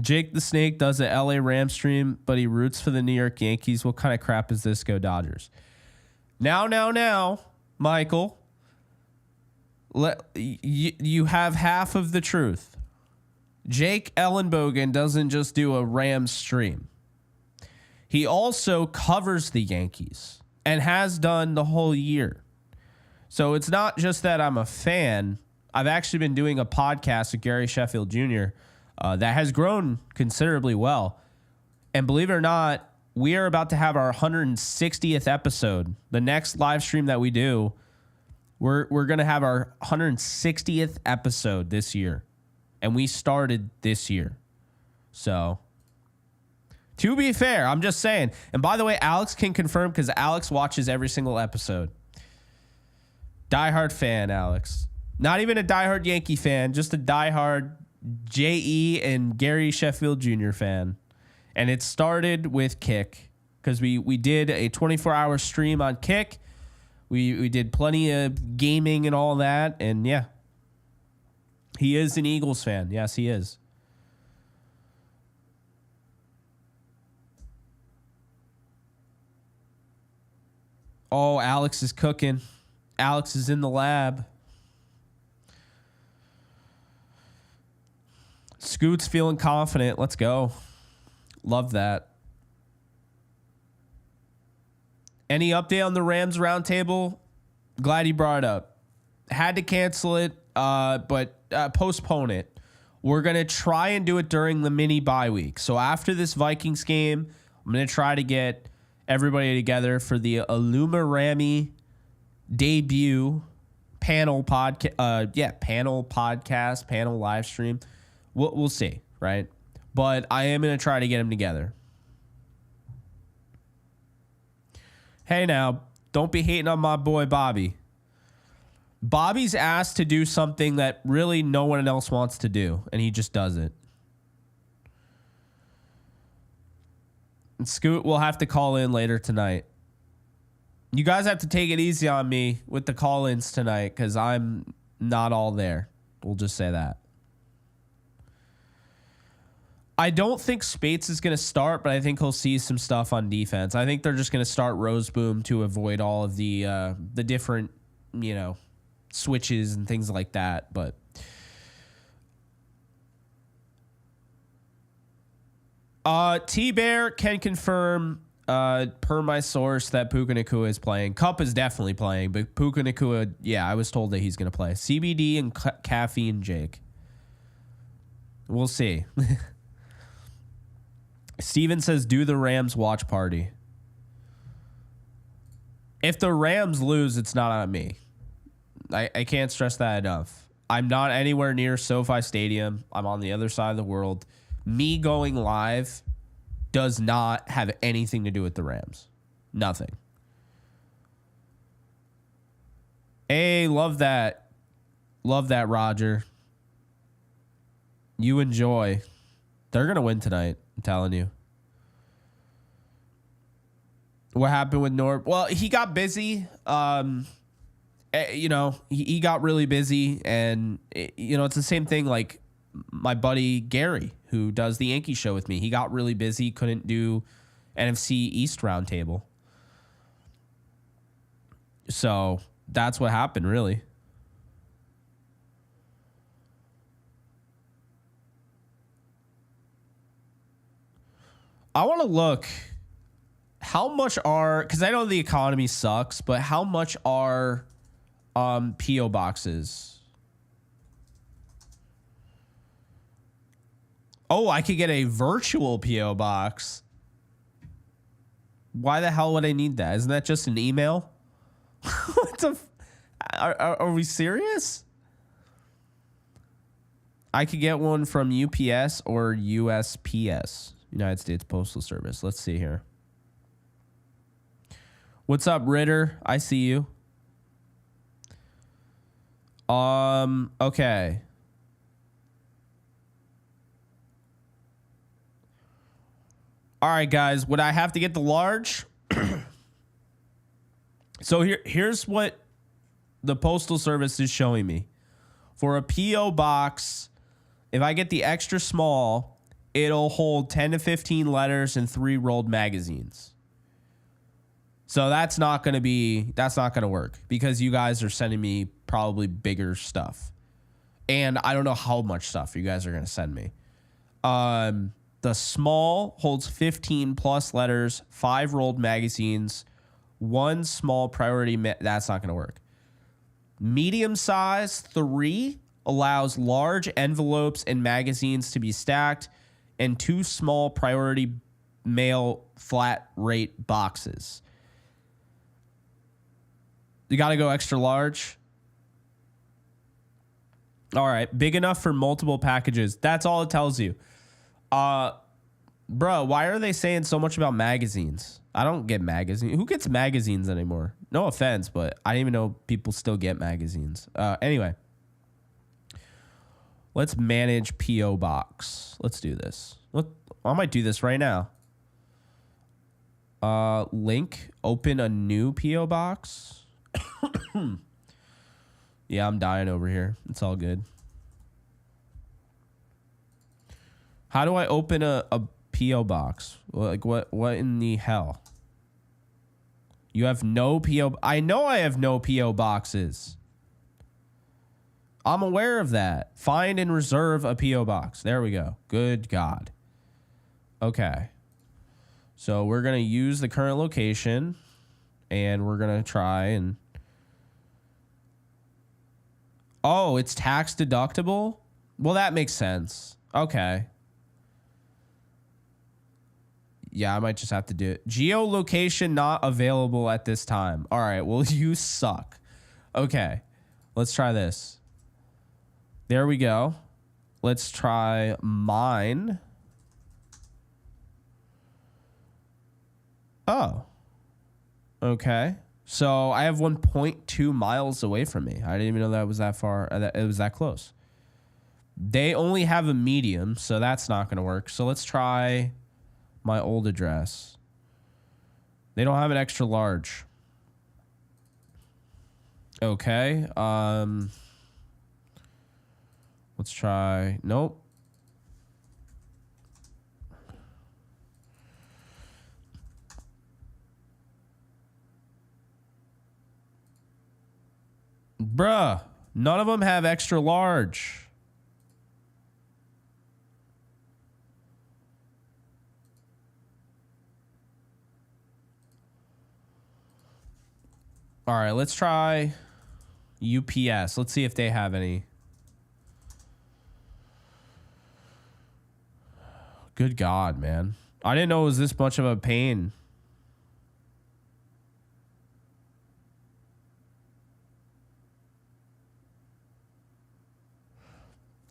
Jake the Snake does an LA Rams stream, but he roots for the New York Yankees. What kind of crap is this? Go Dodgers. Now, Michael. You have half of the truth. Jake Ellenbogen doesn't just do a Rams stream. He also covers the Yankees and has done the whole year. So it's not just that I'm a fan. I've actually been doing a podcast with Gary Sheffield Jr., that has grown considerably well. And believe it or not, we are about to have our 160th episode. The next live stream that we do, we're going to have our 160th episode this year. And we started this year. So, to be fair, I'm just saying. And by the way, Alex can confirm because Alex watches every single episode. Diehard fan, Alex. Not even a diehard Yankee fan, just a diehard J.E. and Gary Sheffield Jr. fan. And it started with Kick because we did a 24-hour stream on Kick We did plenty of gaming and all that, and yeah. He is an Eagles fan. Yes, he is. Oh, Alex is cooking. Alex is in the lab. Scoot's feeling confident. Let's go. Love that. Any update on the Rams roundtable? Glad you brought it up. Had to cancel it, but postpone it. We're going to try and do it during the mini bye week. So after this Vikings game, I'm going to try to get everybody together for the Illumarami debut panel podcast, panel live stream. We'll see, right? But I am going to try to get them together. Hey, now, don't be hating on my boy Bobby. Bobby's asked to do something that really no one else wants to do, and he just does it. And Scoot will have to call in later tonight. You guys have to take it easy on me with the call-ins tonight because I'm not all there. We'll just say that. I don't think Spates is going to start, but I think he'll see some stuff on defense. I think they're just going to start Roseboom to avoid all of the different, switches and things like that. But T-Bear can confirm, per my source, that Puka Nacua is playing. Cup is definitely playing, but Puka Nacua, yeah, I was told that he's going to play. CBD and Caffeine Jake. We'll see. Steven says, do the Rams watch party. If the Rams lose, it's not on me. I can't stress that enough. I'm not anywhere near SoFi Stadium. I'm on the other side of the world. Me going live does not have anything to do with the Rams. Nothing. Hey, love that. Love that, Roger. You enjoy. They're going to win tonight. I'm telling you. What happened with Norb? Well, he got busy. He got really busy. And, it's the same thing like my buddy Gary, who does the Yankee show with me. He got really busy. Couldn't do NFC East roundtable. So that's what happened, really. I want to look how much because I know the economy sucks, but how much are P.O. boxes? Oh, I could get a virtual P.O. box. Why the hell would I need that? Isn't that just an email? What the are we serious? I could get one from UPS or USPS. United States Postal Service. Let's see here. What's up, Ritter? I see you. Okay. All right, guys. Would I have to get the large? So here's what the Postal Service is showing me. For a P.O. box, if I get the extra small, it'll hold 10 to 15 letters and 3 rolled magazines. So that's not going to work because you guys are sending me probably bigger stuff. And I don't know how much stuff you guys are going to send me. The small holds 15 plus letters, 5 rolled magazines, 1 small priority. That's not going to work. Medium size 3 allows large envelopes and magazines to be stacked, and 2 small priority mail flat rate boxes. You got to go extra large. All right. Big enough for multiple packages. That's all it tells you. Bro, why are they saying so much about magazines? I don't get magazines. Who gets magazines anymore? No offense, but I didn't even know people still get magazines. Anyway. Let's manage P.O. Box. Let's do this. I might do this right now. Link, open a new P.O. Box. Yeah, I'm dying over here. It's all good. How do I open a P.O. box? Like, what in the hell? You have no P.O. I know I have no P.O. boxes. I'm aware of that. Find and reserve a P.O. box. There we go. Good God. Okay. So we're going to use the current location, and we're going to try and... Oh, it's tax deductible? Well, that makes sense. Okay. Yeah, I might just have to do it. Geolocation not available at this time. All right, well, you suck. Okay, let's try this. There we go. Let's try mine. Oh. Okay. So I have 1.2 miles away from me. I didn't even know that was that far. It was that close. They only have a medium, so that's not going to work. So let's try my old address. They don't have an extra large. Okay. Let's try. Nope. Bruh, none of them have extra large. All right, let's try UPS. Let's see if they have any. Good God, man. I didn't know it was this much of a pain.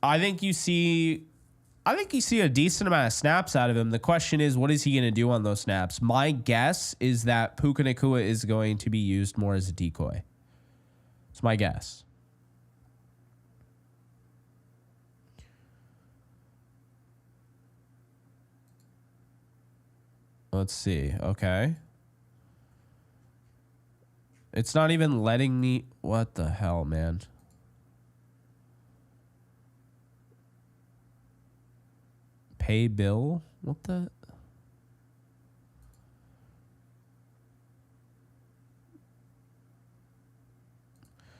I think you see a decent amount of snaps out of him. The question is, what is he going to do on those snaps? My guess is that Puka Nacua is going to be used more as a decoy. It's my guess. Let's see. Okay. It's not even letting me... What the hell, man? Pay bill? What the...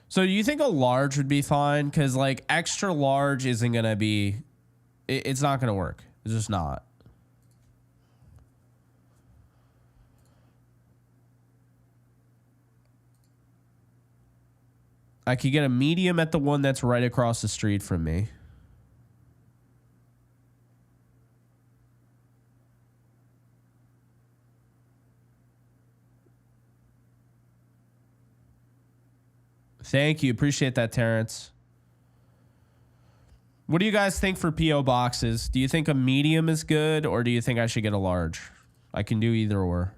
So do you think a large would be fine? Because, like, extra large isn't going to be... It's not going to work. It's just not. I could get a medium at the one that's right across the street from me. Thank you. Appreciate that, Terrence. What do you guys think for P.O. boxes? Do you think a medium is good, or do you think I should get a large? I can do either or.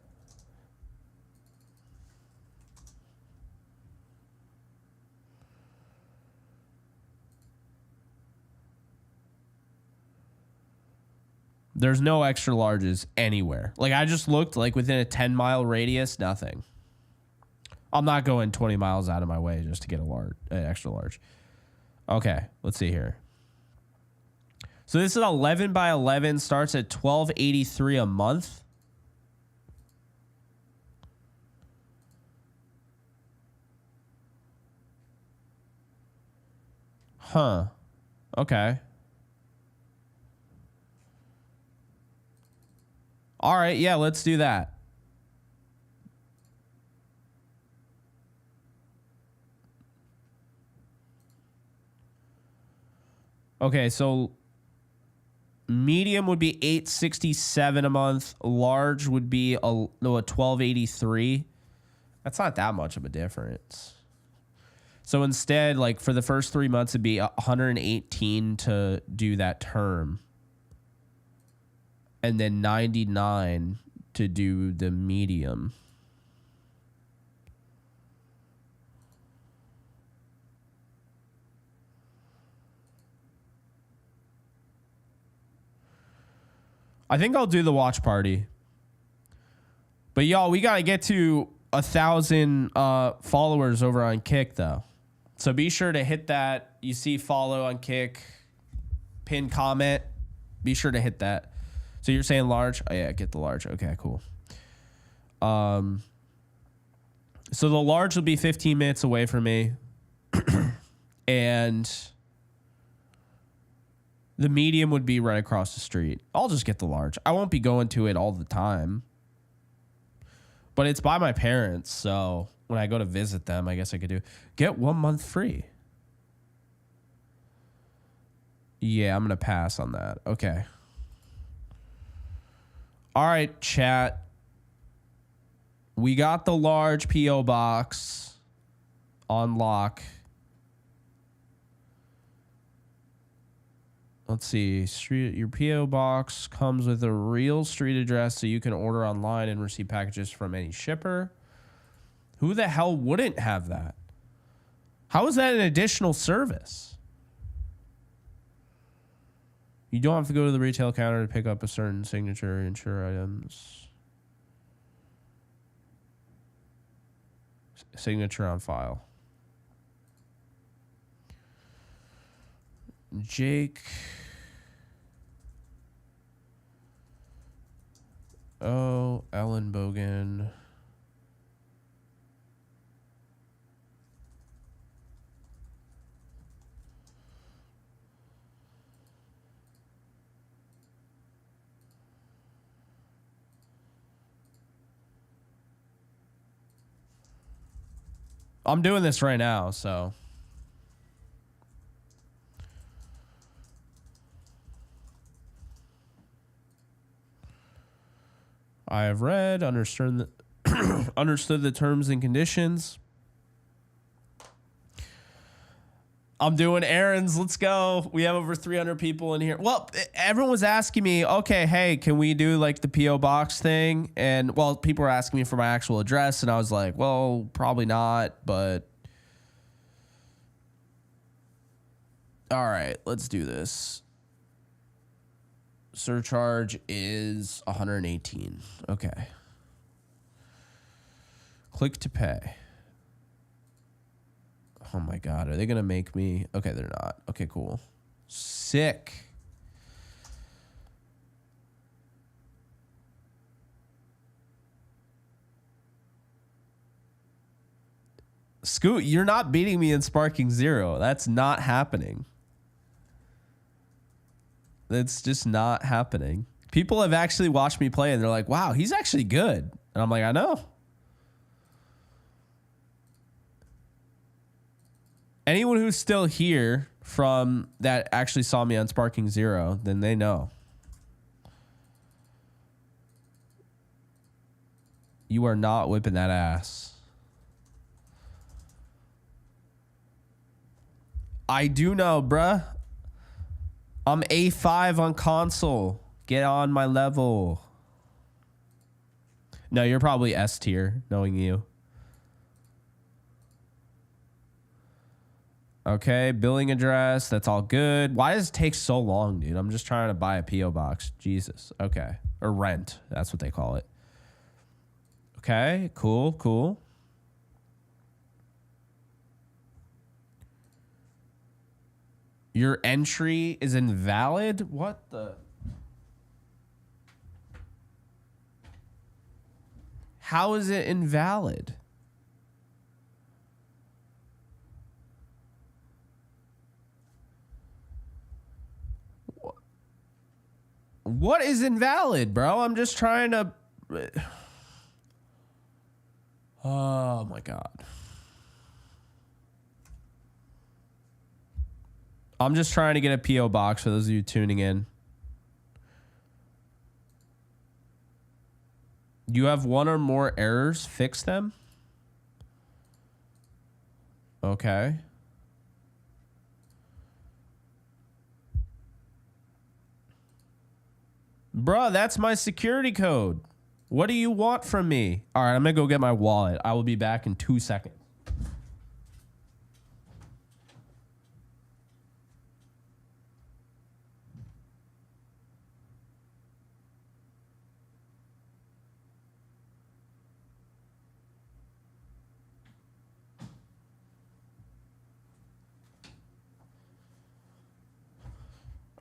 There's no extra larges anywhere. Like, I just looked, like, within a 10-mile radius, nothing. I'm not going 20 miles out of my way just to get an extra large. Okay, let's see here. So this is 11 by 11, starts at $12.83 a month. Huh. Okay. All right, yeah, let's do that. Okay, so medium would be $867 a month. Large would be a $1283. That's not that much of a difference. So instead, like for the first 3 months, it'd be $118 to do that term, and then $99 to do the medium. I think I'll do the watch party. But y'all, we got to get to 1,000 followers over on Kick though. So be sure to hit that. You see follow on Kick, pin comment. Be sure to hit that. So you're saying large? Oh yeah, get the large. Okay, cool. So the large will be 15 minutes away from me. And the medium would be right across the street. I'll just get the large. I won't be going to it all the time. But it's by my parents, so when I go to visit them, I guess I could get 1 month free. Yeah, I'm going to pass on that. Okay. All right, chat. We got the large P.O. box on lock. Let's see. Your P.O. box comes with a real street address so you can order online and receive packages from any shipper. Who the hell wouldn't have that? How is that an additional service? You don't have to go to the retail counter to pick up a certain signature insure items. Signature on file. Jake. Oh, ELLENBOGEN. I'm doing this right now, so. I have read, understood the terms and conditions. I'm doing errands. Let's go. We have over 300 people in here. Well, everyone was asking me, okay, hey, can we do like the P.O. box thing? And well, people were asking me for my actual address, and I was like, well, probably not, but all right, let's do this. Surcharge is 118. Okay. Click to pay. Oh my God. Are they going to make me? Okay, they're not. Okay, cool. Sick. Scoot, you're not beating me in Sparking Zero. That's not happening. That's just not happening. People have actually watched me play and they're like, wow, he's actually good. And I'm like, I know. Anyone who's still here from that actually saw me on Sparking Zero, then they know. You are not whipping that ass. I do know, bruh. I'm A5 on console. Get on my level. No, you're probably S tier, knowing you. Okay, billing address. That's all good. Why does it take so long, dude? I'm just trying to buy a P.O. box. Jesus. Okay. Or rent. That's what they call it. Okay, cool, cool. Your entry is invalid? What the? How is it invalid? What is invalid, bro? I'm just trying to... Oh, my God. I'm just trying to get a P.O. box for those of you tuning in. You have one or more errors. Fix them. Okay. Bruh, that's my security code. What do you want from me? All right, I'm going to go get my wallet. I will be back in 2 seconds.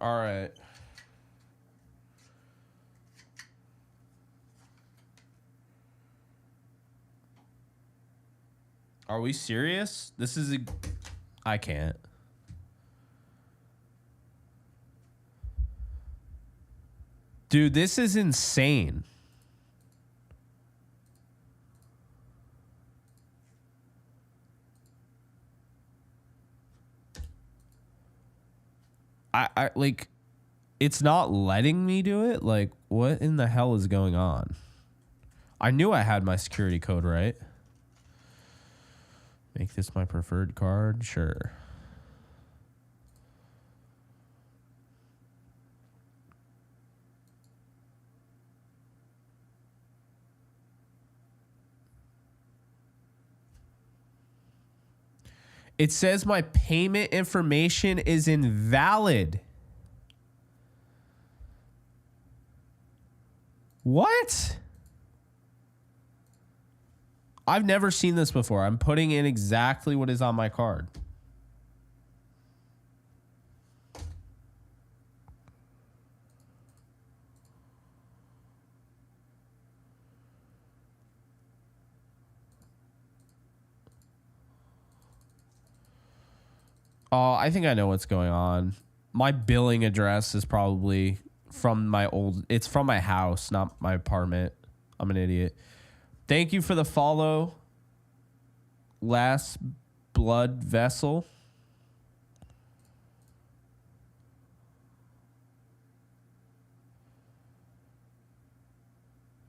All right. Are we serious? This is a... I can't. Dude, this is insane. I like, it's not letting me do it. Like, what in the hell is going on? I knew I had my security code right. Make this my preferred card? Sure. It says my payment information is invalid. What? I've never seen this before. I'm putting in exactly what is on my card. Oh, I think I know what's going on. My billing address is probably from my old... It's from my house, not my apartment. I'm an idiot. Thank you for the follow. Last Blood Vessel.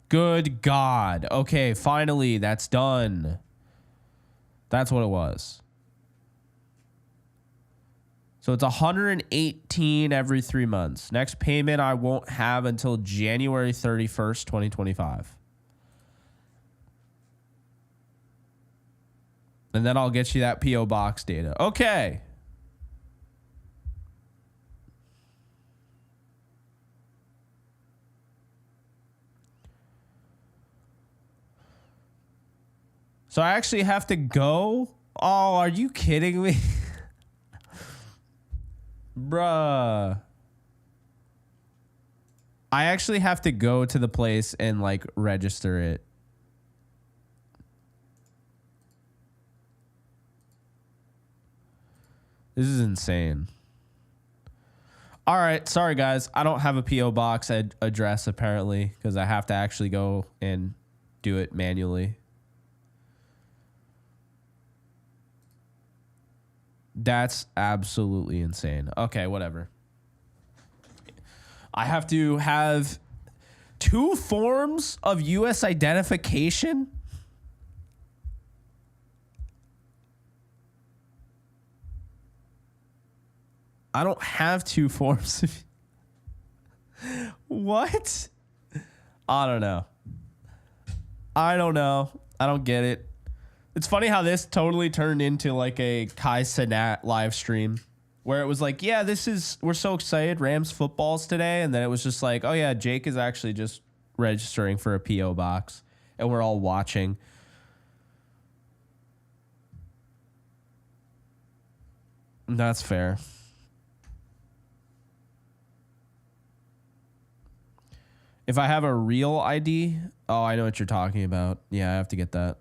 Good God. Okay, finally, that's done. That's what it was. So it's 118 every 3 months. Next payment I won't have until January 31st, 2025. And then I'll get you that P.O. Box data. Okay. So I actually have to go? Oh, are you kidding me? Bruh. I actually have to go to the place and like register it. This is insane. All right, sorry guys. I don't have a P.O. box address apparently because I have to actually go and do it manually. That's absolutely insane. Okay, whatever. I have to have 2 forms of U.S. identification? I don't have 2 forms of... What? I don't know. I don't know. I don't get it. It's funny how this totally turned into like a Kai Cenat live stream where it was like, yeah, we're so excited. Rams football's today. And then it was just like, oh yeah, Jake is actually just registering for a P.O. box and we're all watching. That's fair. If I have a real ID, oh, I know what you're talking about. Yeah, I have to get that.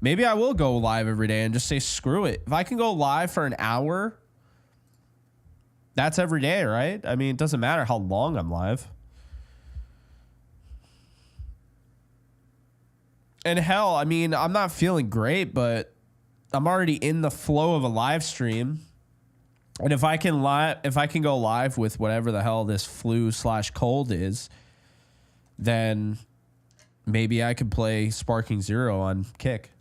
Maybe I will go live every day and just say, screw it. If I can go live for an hour, that's every day, right? I mean, it doesn't matter how long I'm live. And hell, I mean, I'm not feeling great, but I'm already in the flow of a live stream. And if I can go live with whatever the hell this flu/cold is, then maybe I could play Sparking Zero on Kick.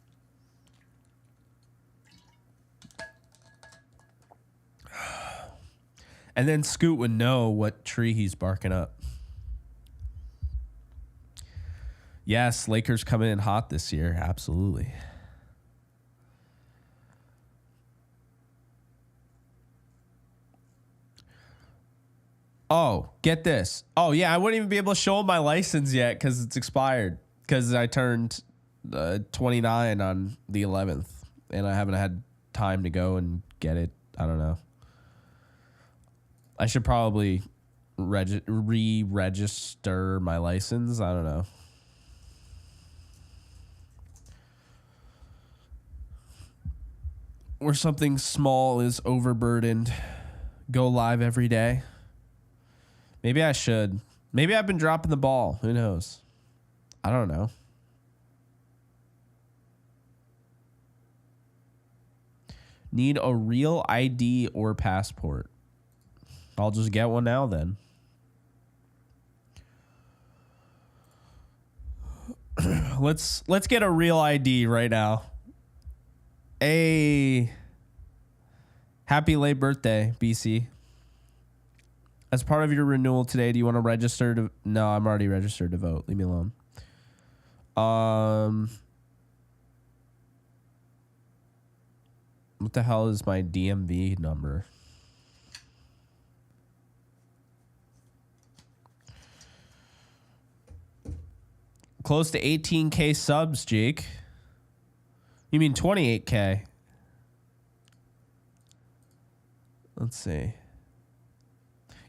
And then Scoot would know what tree he's barking up. Yes, Lakers coming in hot this year. Absolutely. Oh, get this. Oh, yeah, I wouldn't even be able to show him my license yet because it's expired. Because I turned 29 on the 11th. And I haven't had time to go and get it. I don't know. I should probably re-register my license. I don't know. Where something small is overburdened. Go live every day. Maybe I should. Maybe I've been dropping the ball. Who knows? I don't know. Need a real ID or passport. I'll just get one now then. Let's get a real ID right now. Hey. Happy late birthday, BC. As part of your renewal today, do you want to register to... No, I'm already registered to vote. Leave me alone. What the hell is my DMV number? Close to 18K subs, Jake. You mean 28K? Let's see.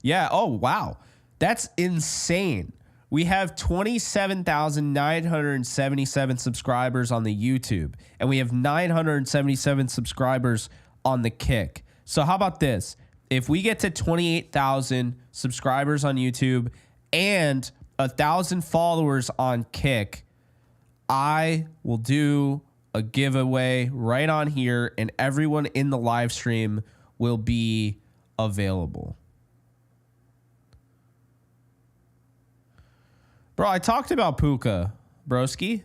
Yeah. Oh, wow. That's insane. We have 27,977 subscribers on the YouTube, and we have 977 subscribers on the Kick. So how about this? If we get to 28,000 subscribers on YouTube and 1,000 followers on Kick, I will do a giveaway right on here, and everyone in the live stream will be available. Bro, I talked about Puka, broski.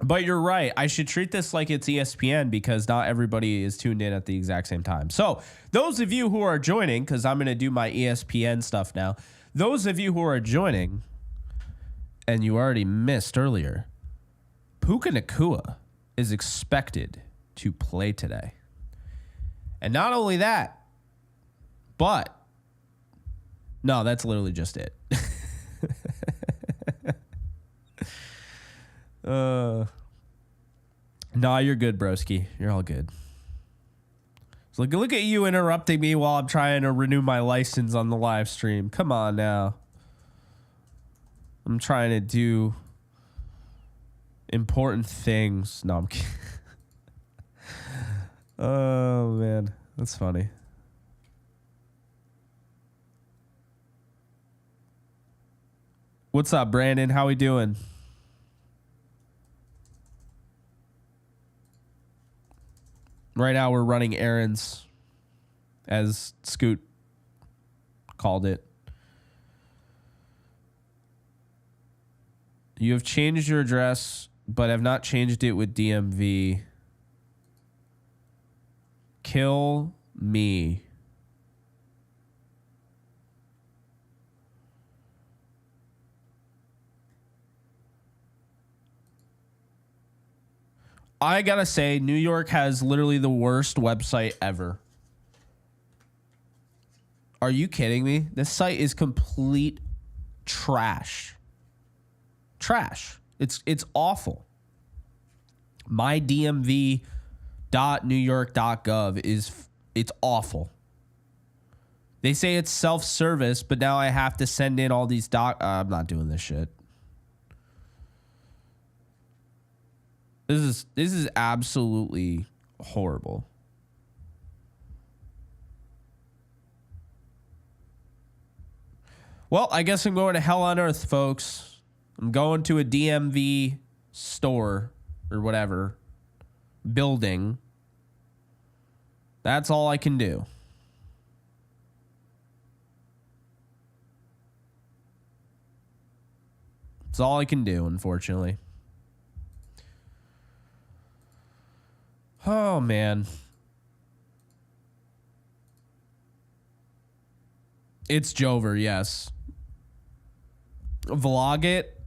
But you're right. I should treat this like it's ESPN because not everybody is tuned in at the exact same time. So those of you who are joining, because I'm going to do my ESPN stuff now, those of you who are joining, and you already missed earlier, Puka Nacua is expected to play today. And not only that, but no, that's literally just it. Nah, you're good, broski. You're all good. So look at you interrupting me while I'm trying to renew my license on the live stream. Come on now. I'm trying to do important things. No, I'm kidding. Oh, man. That's funny. What's up, Brandon? How we doing? Right now we're running errands, as Scoot called it. You have changed your address, but have not changed it with DMV. Kill me. I gotta say, New York has literally the worst website ever. Are you kidding me? This site is complete trash. Trash. It's awful. mydmv.newyork.gov it's awful. They say it's self-service, but now I have to send in all these I'm not doing this shit. This is absolutely horrible. Well, I guess I'm going to hell on earth, folks. I'm going to a DMV store or whatever building. That's all I can do. It's all I can do, unfortunately. Oh, man. It's Jover, yes. Vlog it.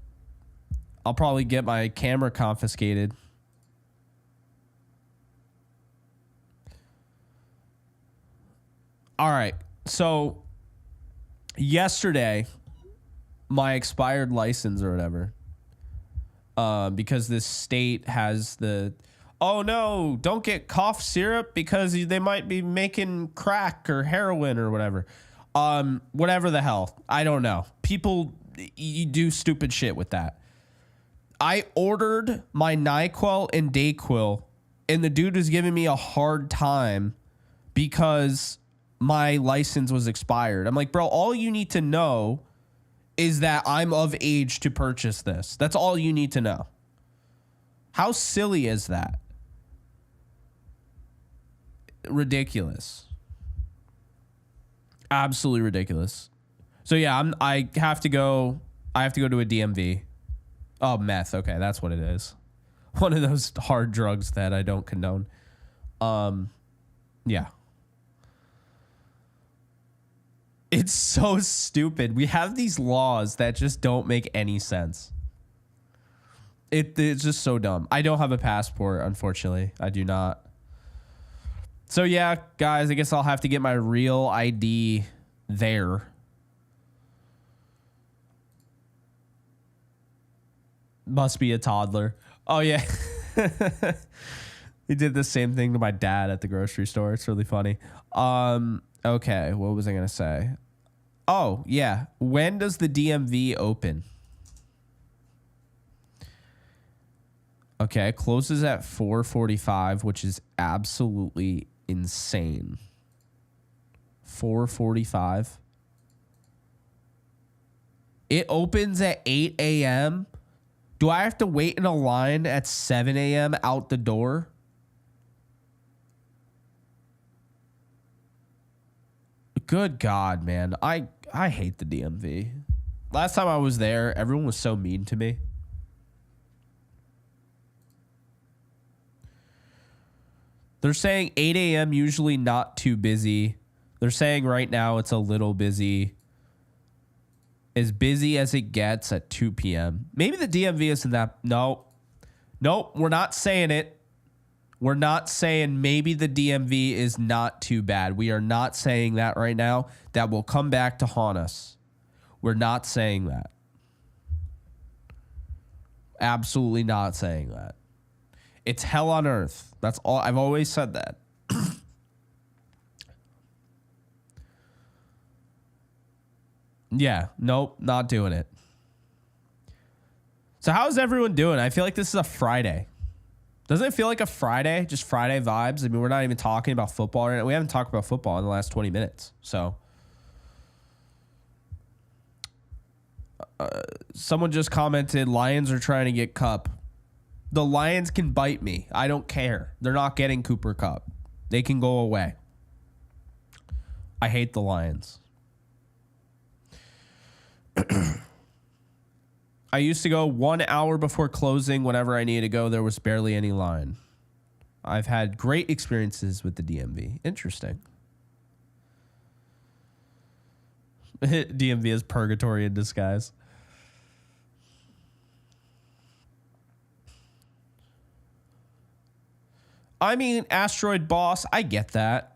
I'll probably get my camera confiscated. All right. So, yesterday, my expired license or whatever, because this state has the... oh no, don't get cough syrup because they might be making crack or heroin or whatever. Whatever the hell. I don't know. People, you do stupid shit with that. I ordered my NyQuil and DayQuil, and the dude was giving me a hard time because my license was expired. I'm like, bro, all you need to know is that I'm of age to purchase this. That's all you need to know. How silly is that? Ridiculous. Absolutely ridiculous. So yeah, I have to go to a DMV. Oh, meth. Okay, that's what it is. One of those hard drugs that I don't condone. Yeah. It's so stupid. We have these laws that just don't make any sense. It's just so dumb. I don't have a passport, unfortunately. I do not. So yeah, guys, I guess I'll have to get my real ID there. Must be a toddler. Oh, yeah. He did the same thing to my dad at the grocery store. It's really funny. Okay, what was I going to say? Oh, yeah. When does the DMV open? Okay, it closes at 4:45, which is absolutely insane. 4:45. It opens at 8 a.m. Do I have to wait in a line at 7 a.m. out the door? Good God, man. I hate the DMV. Last time I was there, everyone was so mean to me. They're saying 8 a.m. usually not too busy. They're saying right now it's a little busy. As busy as it gets at 2 p.m. Maybe the DMV isn't that. No. Nope, we're not saying it. We're not saying maybe the DMV is not too bad. We are not saying that right now. That will come back to haunt us. We're not saying that. Absolutely not saying that. It's hell on earth. That's all. I've always said that. Yeah, nope, not doing it. So how's everyone doing? I feel like this is a Friday. Doesn't it feel like a Friday? Just Friday vibes? I mean, we're not even talking about football right now. We haven't talked about football in the last 20 minutes. So someone just commented, Lions are trying to get Cup. The Lions can bite me. I don't care. They're not getting Cooper Cup. They can go away. I hate the Lions. I used to go 1 hour before closing. Whenever I needed to go, there was barely any line. I've had great experiences with the DMV. Interesting. DMV is purgatory in disguise. I mean, Asteroid Boss, I get that.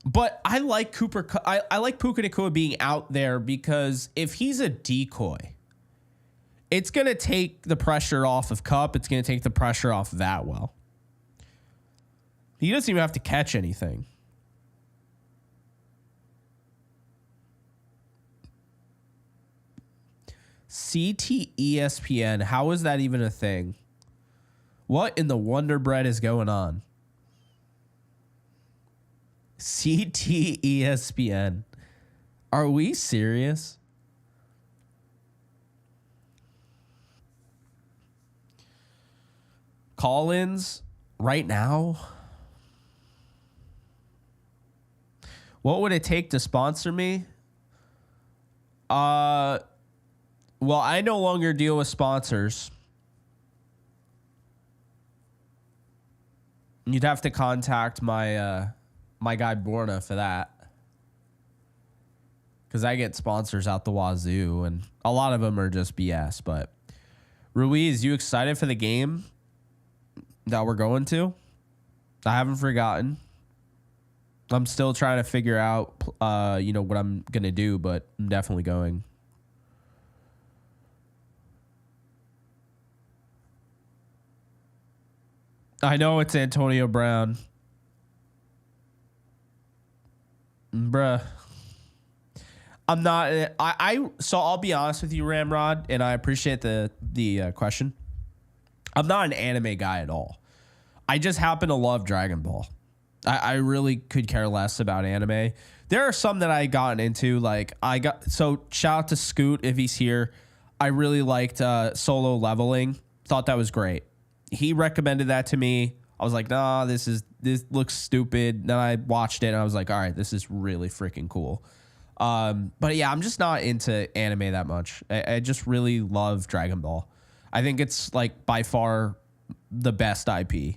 But I like Cooper. I like Puka Nacua being out there because if he's a decoy, it's going to take the pressure off of Cup. It's going to take the pressure off that well. He doesn't even have to catch anything. CTESPN. How is that even a thing? What in the Wonder Bread is going on? CTESPN. Are we serious? Call-ins right now? What would it take to sponsor me? Well, I no longer deal with sponsors. You'd have to contact my my guy Borna for that. Because I get sponsors out the wazoo, and a lot of them are just BS. But Ruiz, you excited for the game that we're going to? I haven't forgotten. I'm still trying to figure out, what I'm going to do, but I'm definitely going. I know it's Antonio Brown. Bruh. I'm not. So I'll be honest with you, Ramrod, and I appreciate the question. I'm not an anime guy at all. I just happen to love Dragon Ball. I really could care less about anime. There are some that I gotten into. Like so shout out to Scoot if he's here. I really liked Solo Leveling. Thought that was great. He recommended that to me. I was like, nah, this looks stupid. Then I watched it and I was like, all right, this is really freaking cool. But yeah, I'm just not into anime that much. I just really love Dragon Ball. I think it's like by far the best IP.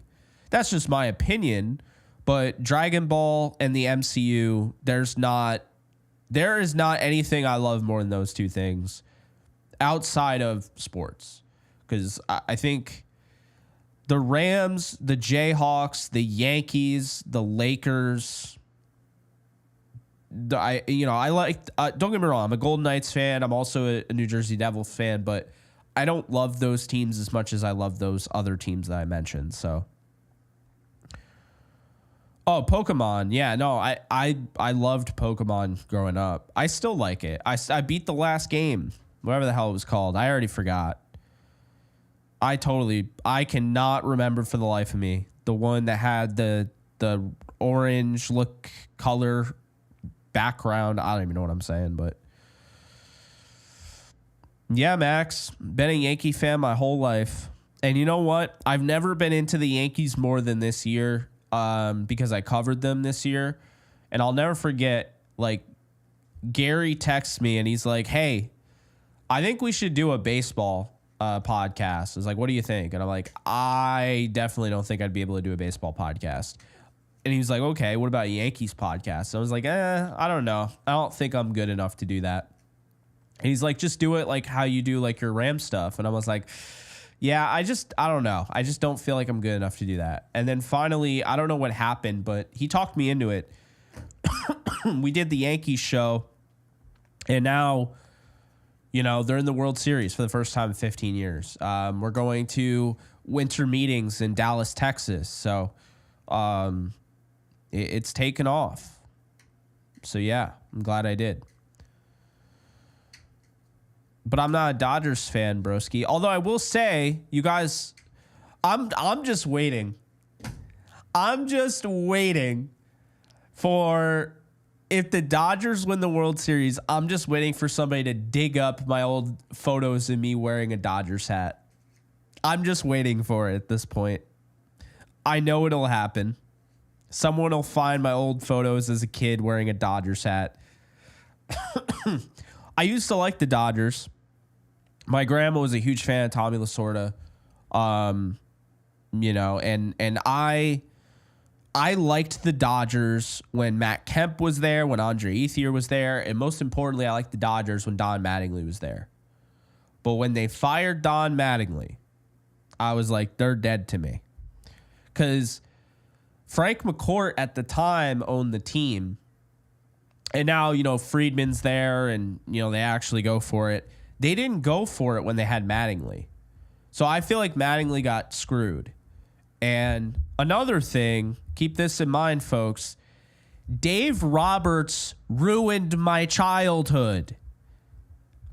That's just my opinion. But Dragon Ball and the MCU, there is not anything I love more than those two things outside of sports. Because I think the Rams, the Jayhawks, the Yankees, the Lakers. I like. Don't get me wrong. I'm a Golden Knights fan. I'm also a New Jersey Devils fan, but I don't love those teams as much as I love those other teams that I mentioned. So, Pokemon. Yeah, no, I loved Pokemon growing up. I still like it. I beat the last game, whatever the hell it was called. I already forgot. I cannot remember for the life of me the one that had the orange color background. I don't even know what I'm saying, but yeah, Max, been a Yankee fan my whole life. And you know what? I've never been into the Yankees more than this year because I covered them this year. And I'll never forget, like, Gary texts me and he's like, hey, I think we should do a baseball podcast. I was like, what do you think? And I'm like, I definitely don't think I'd be able to do a baseball podcast. And he was like, okay, what about a Yankees podcast? So I was like, I don't know. I don't think I'm good enough to do that. And he's like, just do it like how you do like your Ram stuff. And I was like, yeah, I don't know. I just don't feel like I'm good enough to do that. And then finally, I don't know what happened, but he talked me into it. We did the Yankees show. And now, they're in the World Series for the first time in 15 years. We're going to winter meetings in Dallas, Texas. So, it's taken off. So yeah, I'm glad I did. But I'm not a Dodgers fan, broski. Although I will say, you guys, I'm just waiting. I'm just waiting for if the Dodgers win the World Series, I'm just waiting for somebody to dig up my old photos of me wearing a Dodgers hat. I'm just waiting for it at this point. I know it'll happen. Someone will find my old photos as a kid wearing a Dodgers hat. I used to like the Dodgers. My grandma was a huge fan of Tommy Lasorda. And I liked the Dodgers when Matt Kemp was there, when Andre Ethier was there, and most importantly, I liked the Dodgers when Don Mattingly was there. But when they fired Don Mattingly, I was like, they're dead to me. Because Frank McCourt at the time owned the team. And now, Friedman's there and, they actually go for it. They didn't go for it when they had Mattingly. So I feel like Mattingly got screwed. And another thing, keep this in mind, folks. Dave Roberts ruined my childhood.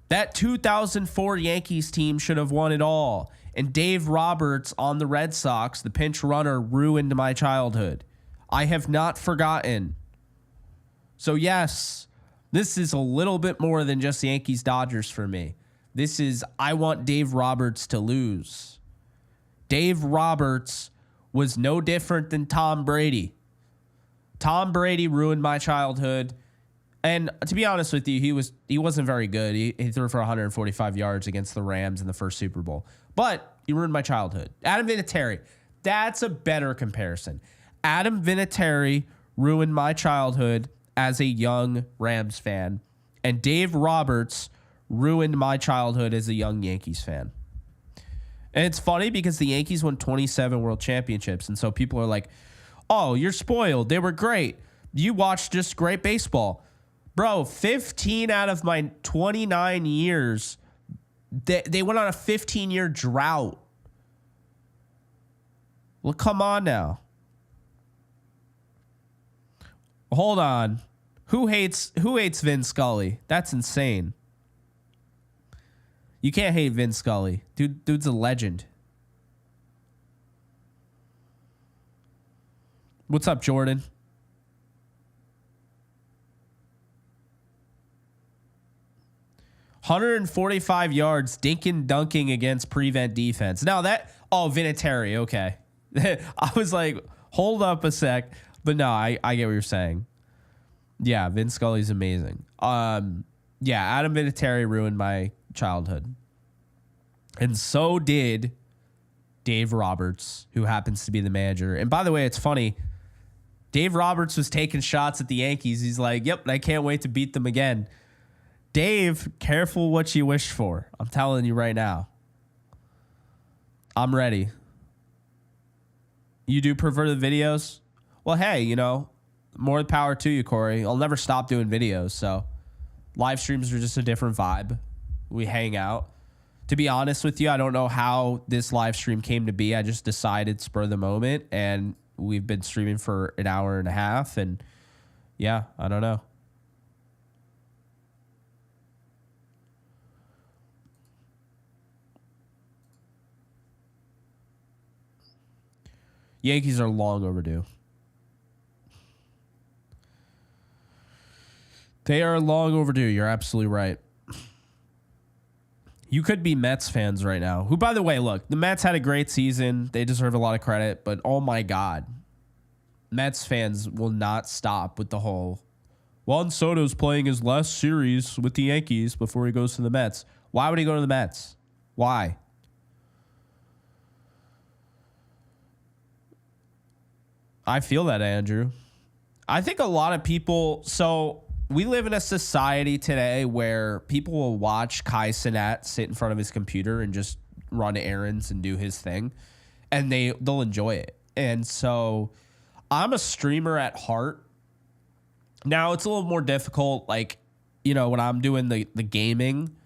That 2004 Yankees team should have won it all. And Dave Roberts on the Red Sox, the pinch runner, ruined my childhood. I have not forgotten. So yes, this is a little bit more than just Yankees Dodgers for me. This is, I want Dave Roberts to lose. Dave Roberts was no different than Tom Brady. Tom Brady ruined my childhood. And to be honest with you, he wasn't very good. He threw for 145 yards against the Rams in the first Super Bowl. But he ruined my childhood. Adam Vinatieri, that's a better comparison. Adam Vinatieri ruined my childhood as a young Rams fan. And Dave Roberts ruined my childhood as a young Yankees fan. And it's funny because the Yankees won 27 world championships. And so people are like, oh, you're spoiled. They were great. You watched just great baseball. Bro, 15 out of my 29 years, they went on a 15-year drought. Well, come on now. Hold on. Who hates Vin Scully? That's insane. You can't hate Vin Scully. Dude's a legend. What's up, Jordan? $145 yards, dinking dunking against prevent defense. Now that Vinatieri, okay. I was like, hold up a sec. But no, I get what you're saying. Yeah, Vin Scully's amazing. Yeah, Adam Vinatieri ruined my childhood. And so did Dave Roberts, who happens to be the manager. And by the way, it's funny. Dave Roberts was taking shots at the Yankees. He's like, yep, I can't wait to beat them again. Dave, careful what you wish for. I'm telling you right now. I'm ready. You do prefer the videos? Well, hey, you know, more power to you, Corey. I'll never stop doing videos. So live streams are just a different vibe. We hang out. To be honest with you, I don't know how this live stream came to be. I just decided spur of the moment, and we've been streaming for an hour and a half. And yeah, I don't know. Yankees are long overdue. They are long overdue. You're absolutely right. You could be Mets fans right now. Who, by the way, look, the Mets had a great season. They deserve a lot of credit, but oh my God. Mets fans will not stop with the whole, Juan Soto's playing his last series with the Yankees before he goes to the Mets. Why would he go to the Mets? Why? I feel that, Andrew. I think a lot of people, so we live in a society today where people will watch Kai Cenat sit in front of his computer and just run errands and do his thing, and they'll enjoy it. And so I'm a streamer at heart. Now it's a little more difficult, like, you know, when I'm doing the gaming,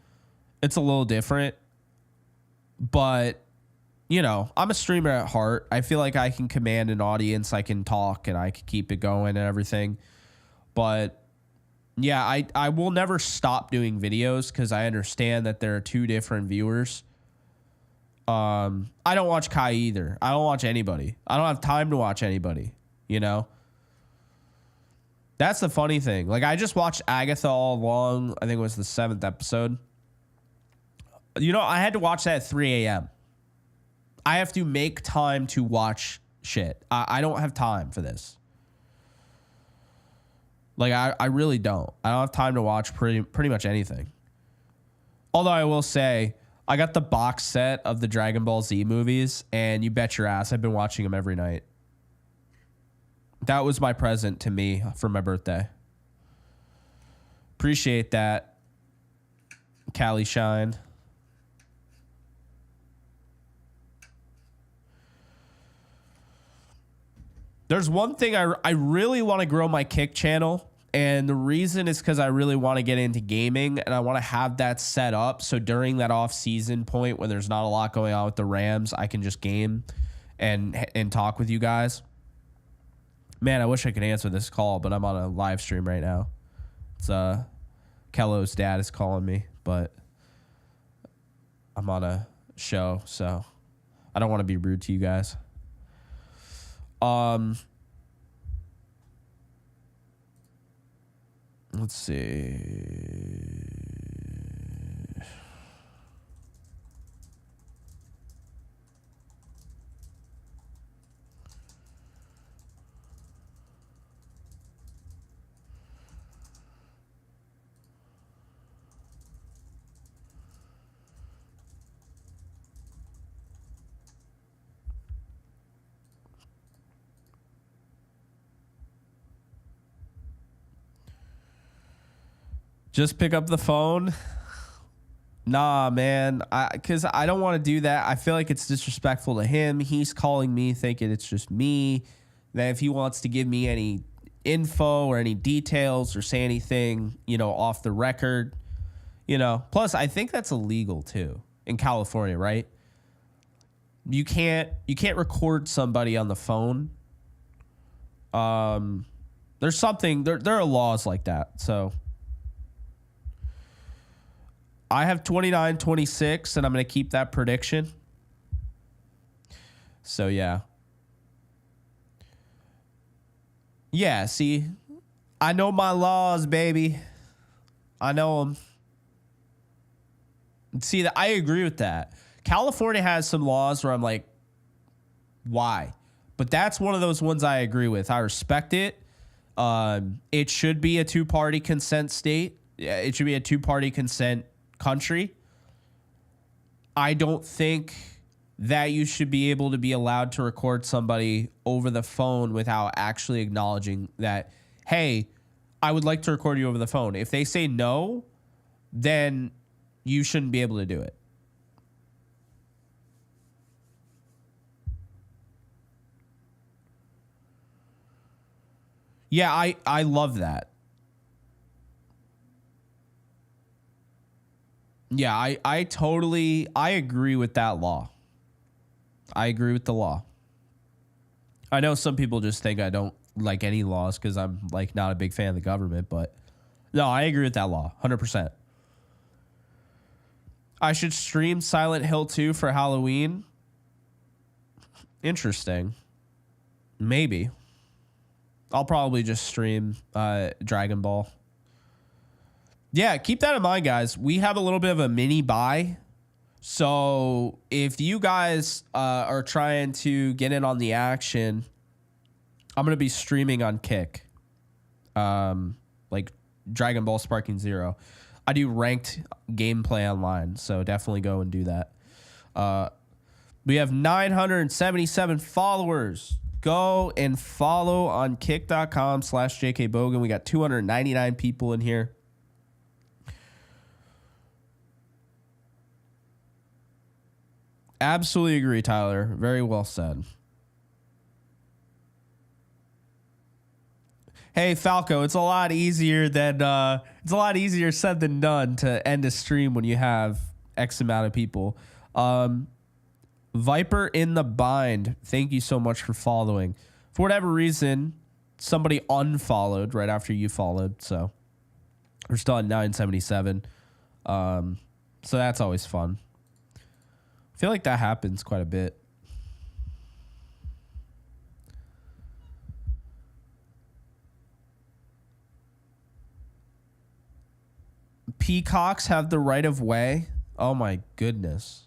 it's a little different. But, you know, I'm a streamer at heart. I feel like I can command an audience, I can talk, and I can keep it going and everything. But yeah, I will never stop doing videos because I understand that there are two different viewers. I don't watch Kai either. I don't watch anybody. I don't have time to watch anybody, you know? That's the funny thing. Like, I just watched Agatha all along. I think it was the 7th episode. You know, I had to watch that at 3 a.m. I have to make time to watch shit. I don't have time for this. Like, I really don't. I don't have time to watch pretty much anything. Although I will say, I got the box set of the Dragon Ball Z movies, and you bet your ass I've been watching them every night. That was my present to me for my birthday. Appreciate that, Callie Shine. There's one thing I really want to grow my Kick channel, and the reason is because I really want to get into gaming, and I want to have that set up so during that off-season point when there's not a lot going on with the Rams, I can just game and talk with you guys. Man, I wish I could answer this call, but I'm on a live stream right now. It's Kello's dad is calling me, but I'm on a show, so I don't want to be rude to you guys. Let's see. Just pick up the phone. Nah, man. Because I don't want to do that. I feel like it's disrespectful to him. He's calling me thinking it's just me. That if he wants to give me any info or any details or say anything, you know, off the record, you know. Plus, I think that's illegal too in California, right? You can't record somebody on the phone. There's something there are laws like that. So I have 29-26, and I'm going to keep that prediction. So yeah. Yeah, see, I know my laws, baby. I know them. See, that I agree with that. California has some laws where I'm like, why? But that's one of those ones I agree with. I respect it. It should be a two-party consent state. It should be a two-party consent country. I don't think that you should be able to be allowed to record somebody over the phone without actually acknowledging that, hey, I would like to record you over the phone. If they say no, then you shouldn't be able to do it. Yeah, I love that. Yeah, I agree with that law. I agree with the law. I know some people just think I don't like any laws because I'm like not a big fan of the government, but no, I agree with that law, 100%. I should stream Silent Hill 2 for Halloween. Interesting. Maybe. I'll probably just stream Dragon Ball. Yeah, keep that in mind, guys. We have a little bit of a mini buy. So if you guys are trying to get in on the action, I'm going to be streaming on Kick. Like Dragon Ball Sparking Zero. I do ranked gameplay online, so definitely go and do that. We have 977 followers. Go and follow on kick.com/JKBogan. We got 299 people in here. Absolutely agree, Tyler. Very well said. Hey, Falco, it's a lot easier said than done to end a stream when you have X amount of people. Viper in the Bind, thank you so much for following. For whatever reason, somebody unfollowed right after you followed, so we're still at 977. So that's always fun. I feel like that happens quite a bit. Peacocks have the right of way. Oh my goodness.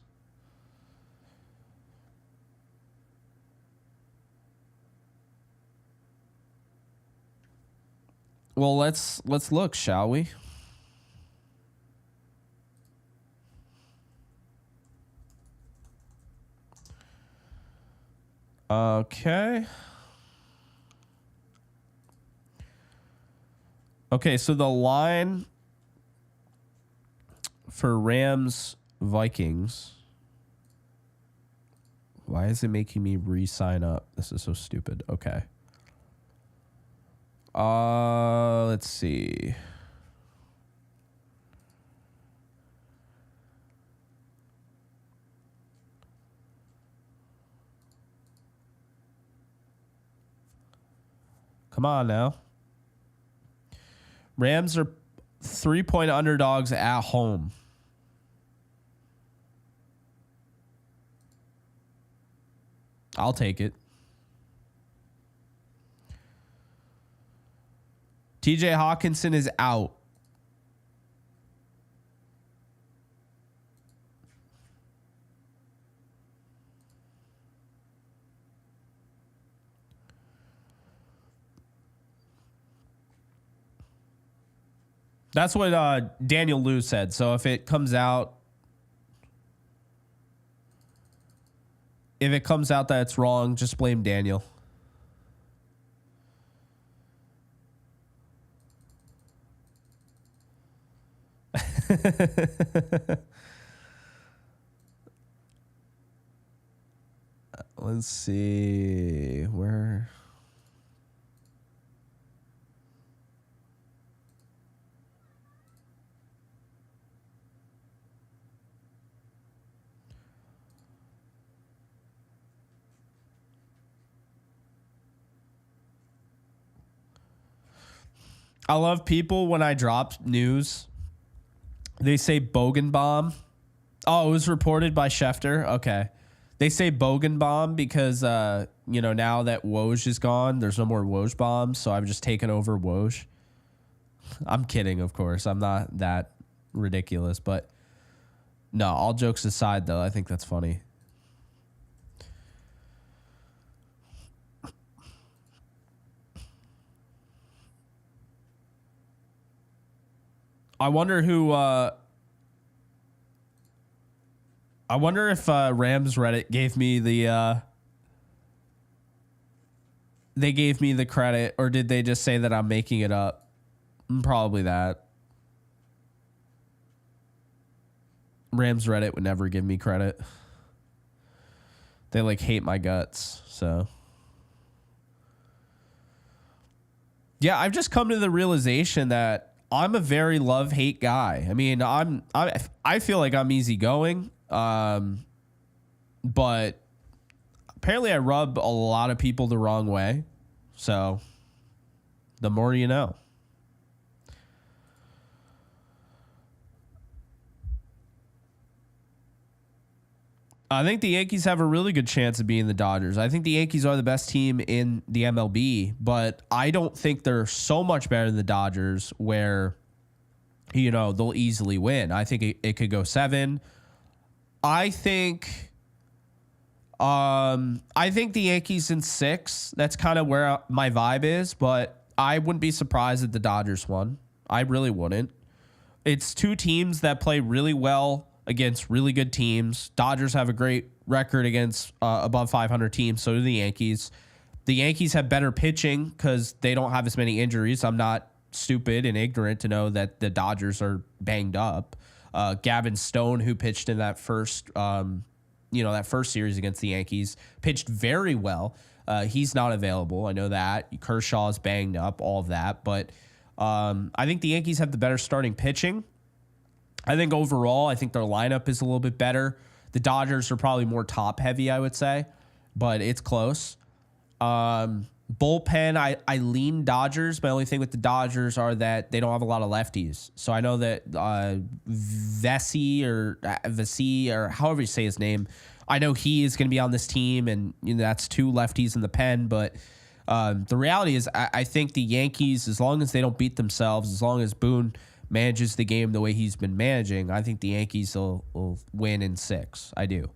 Well, let's look, shall we? Okay. Okay, so the line for Rams Vikings. Why is it making me re-sign up? This is so stupid. Okay. Let's see. Come on now. Rams are 3-point underdogs at home. I'll take it. TJ Hawkinson is out. That's what Daniel Liu said. So if it comes out that it's wrong, just blame Daniel. Let's see where. I love people when I drop news, they say Bogan bomb. Oh, it was reported by Schefter. Okay. They say Bogan bomb because, now that Woj is gone, there's no more Woj bombs. So I've just taken over Woj. I'm kidding, of course. I'm not that ridiculous, but no, all jokes aside, though, I think that's funny. I wonder who. I wonder if Rams Reddit gave me the. They gave me the credit, or did they just say that I'm making it up? Probably that. Rams Reddit would never give me credit. They hate my guts, so. Yeah, I've just come to the realization that I'm a very love-hate guy. I mean, I feel like I'm easygoing, but apparently I rub a lot of people the wrong way. So, the more you know. I think the Yankees have a really good chance of being the Dodgers. I think the Yankees are the best team in the MLB, but I don't think they're so much better than the Dodgers where, they'll easily win. I think it could go 7. I think the Yankees in 6. That's kind of where my vibe is, but I wouldn't be surprised if the Dodgers won. I really wouldn't. It's two teams that play really well against really good teams. Dodgers have a great record against above 500 teams. So do the Yankees. The Yankees have better pitching because they don't have as many injuries. I'm not stupid and ignorant to know that the Dodgers are banged up. Gavin Stone, who pitched in that first series against the Yankees, pitched very well. He's not available. I know that. Kershaw's banged up, all of that. But I think the Yankees have the better starting pitching. I think overall, their lineup is a little bit better. The Dodgers are probably more top heavy, I would say, but it's close. Bullpen, I lean Dodgers. My only thing with the Dodgers are that they don't have a lot of lefties. So I know that Vesey or however you say his name, I know he is going to be on this team, and that's 2 lefties in the pen. But the reality is, I think the Yankees, as long as they don't beat themselves, as long as Boone manages the game the way he's been managing, I think the Yankees will win in 6. I do.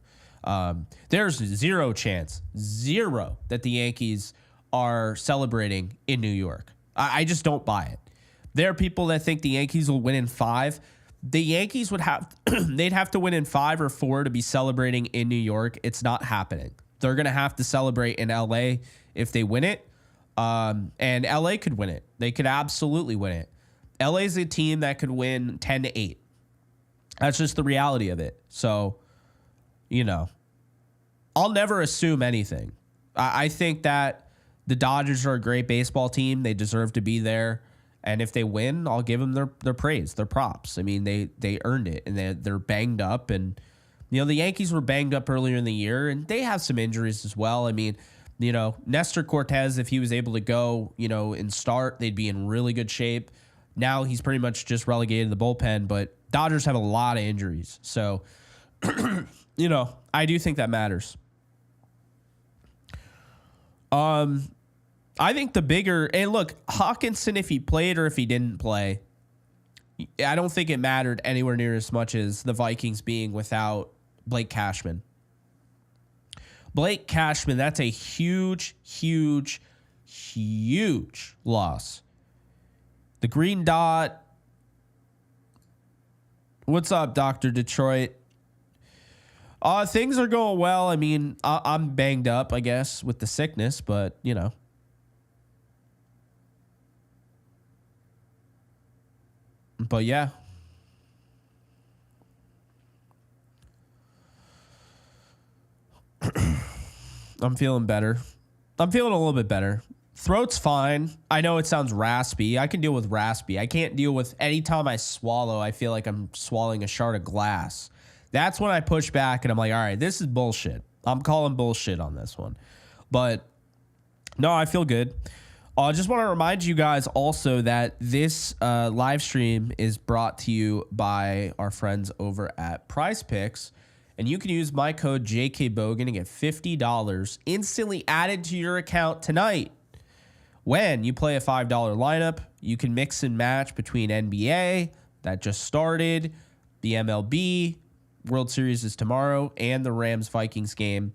There's zero chance that the Yankees are celebrating in New York. I just don't buy it. There are people that think the Yankees will win in 5. The Yankees would they'd have to win in 5 or 4 to be celebrating in New York. It's not happening. They're going to have to celebrate in LA if they win it. And LA could win it. They could absolutely win it. LA is a team that could win 10-8. That's just the reality of it. So, I'll never assume anything. I think that the Dodgers are a great baseball team. They deserve to be there. And if they win, I'll give them their praise, their props. I mean, they earned it, and they're banged up. And, the Yankees were banged up earlier in the year, and they have some injuries as well. I mean, Nestor Cortez, if he was able to go, and start, they'd be in really good shape. Now he's pretty much just relegated to the bullpen, but Dodgers have a lot of injuries. So, I do think that matters. I think the bigger, and look, Hawkinson, if he played or if he didn't play, I don't think it mattered anywhere near as much as the Vikings being without Blake Cashman. Blake Cashman, that's a huge, huge, huge loss. The green dot. What's up, Dr. Detroit? Things are going well. I mean, I'm banged up, I guess, with the sickness, but, But, yeah. I'm feeling better. I'm feeling a little bit better. Throat's fine. I know it sounds raspy. I can deal with raspy. I can't deal with anytime I swallow, I feel like I'm swallowing a shard of glass. That's when I push back and I'm like, all right, this is bullshit. I'm calling bullshit on this one. But no, I feel good. I just want to remind you guys also that this live stream is brought to you by our friends over at PrizePicks. And you can use my code JKBogan and get $50 instantly added to your account tonight. When you play a $5 lineup, you can mix and match between NBA, that just started, the MLB, World Series is tomorrow, and the Rams-Vikings game.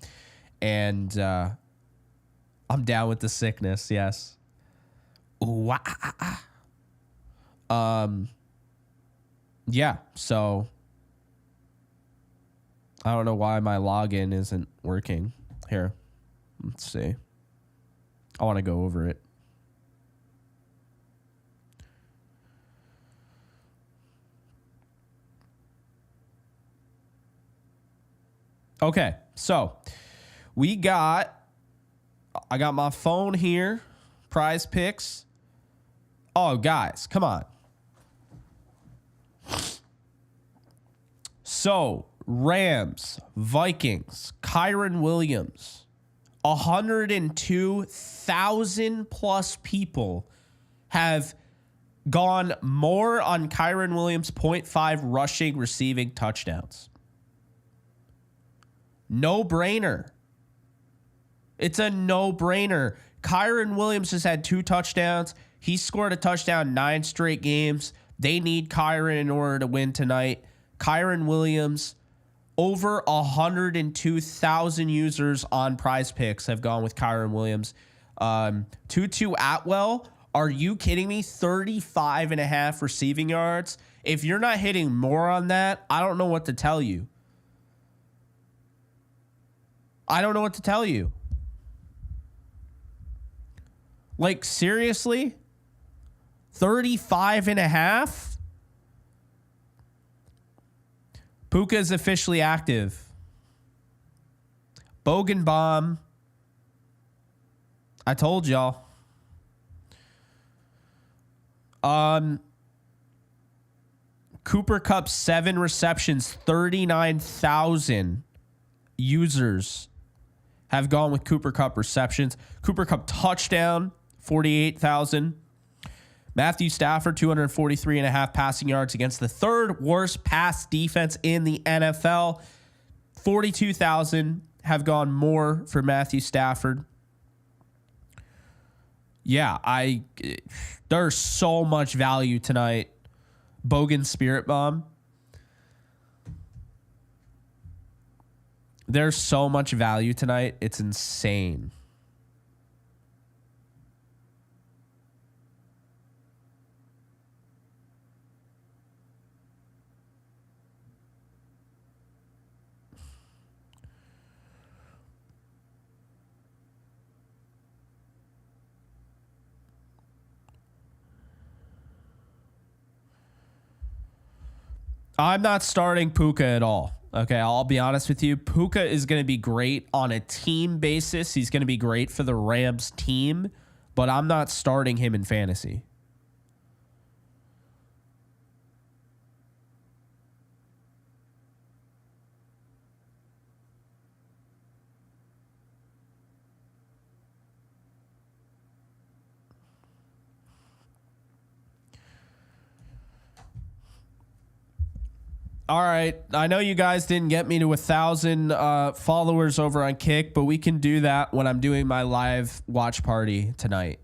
And I'm down with the sickness, yes. Ooh, yeah, so I don't know why my login isn't working. Here, let's see. I want to go over it. Okay, so I got my phone here, PrizePicks. Oh, guys, come on. So, Rams, Vikings, Kyren Williams, 102,000 plus people have gone more on Kyren Williams' 0.5 rushing, receiving touchdowns. No brainer. It's a no-brainer. Kyren Williams has had 2 touchdowns. He scored a touchdown 9 straight games. They need Kyren in order to win tonight. Kyren Williams, over 102,000 users on PrizePicks have gone with Kyren Williams. Tutu Atwell, are you kidding me? 35.5 receiving yards. If you're not hitting more on that, I don't know what to tell you. I don't know what to tell you. Like, seriously? 35.5? Puka is officially active. Bogan bomb. I told y'all. Cooper Kupp, 7 receptions, 39,000 users have gone with Cooper Kupp receptions. Cooper Kupp touchdown, 48,000. Matthew Stafford, 243.5 passing yards against the 3rd worst pass defense in the NFL. 42,000 have gone more for Matthew Stafford. Yeah, there's so much value tonight. Bogan Spirit Bomb. There's so much value tonight. It's insane. I'm not starting Puka at all. Okay, I'll be honest with you. Puka is going to be great on a team basis. He's going to be great for the Rams team, but I'm not starting him in fantasy. All right. I know you guys didn't get me to 1,000 followers over on Kick, but we can do that when I'm doing my live watch party tonight.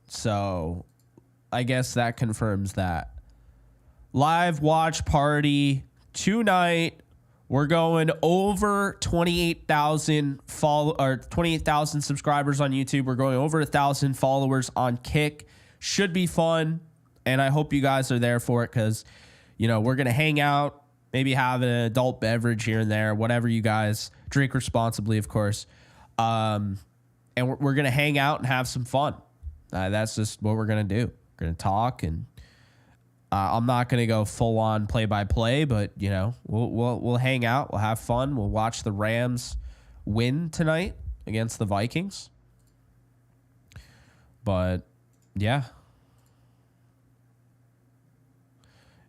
So I guess that confirms that. Live watch party tonight. We're going over 28,000 28,000 subscribers on YouTube. We're going over 1,000 followers on Kick. Should be fun, and I hope you guys are there for it because, you know, we're gonna hang out. Maybe have an adult beverage here and there, whatever you guys drink responsibly, of course. And we're going to hang out and have some fun. That's just what we're going to do. We're going to talk, and I'm not going to go full on play by play, but you know, we'll hang out. We'll have fun. We'll watch the Rams win tonight against the Vikings. But yeah,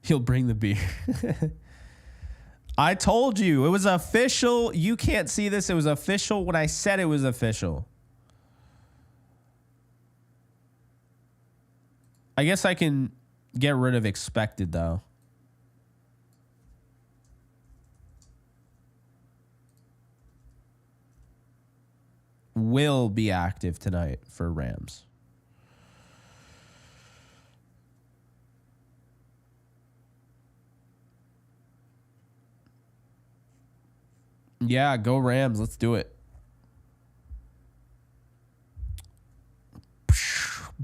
he'll bring the beer. I told you it was official. You can't see this. It was official when I said it was official. I guess I can get rid of expected, though. Will be active tonight for Rams. Yeah, go Rams. Let's do it.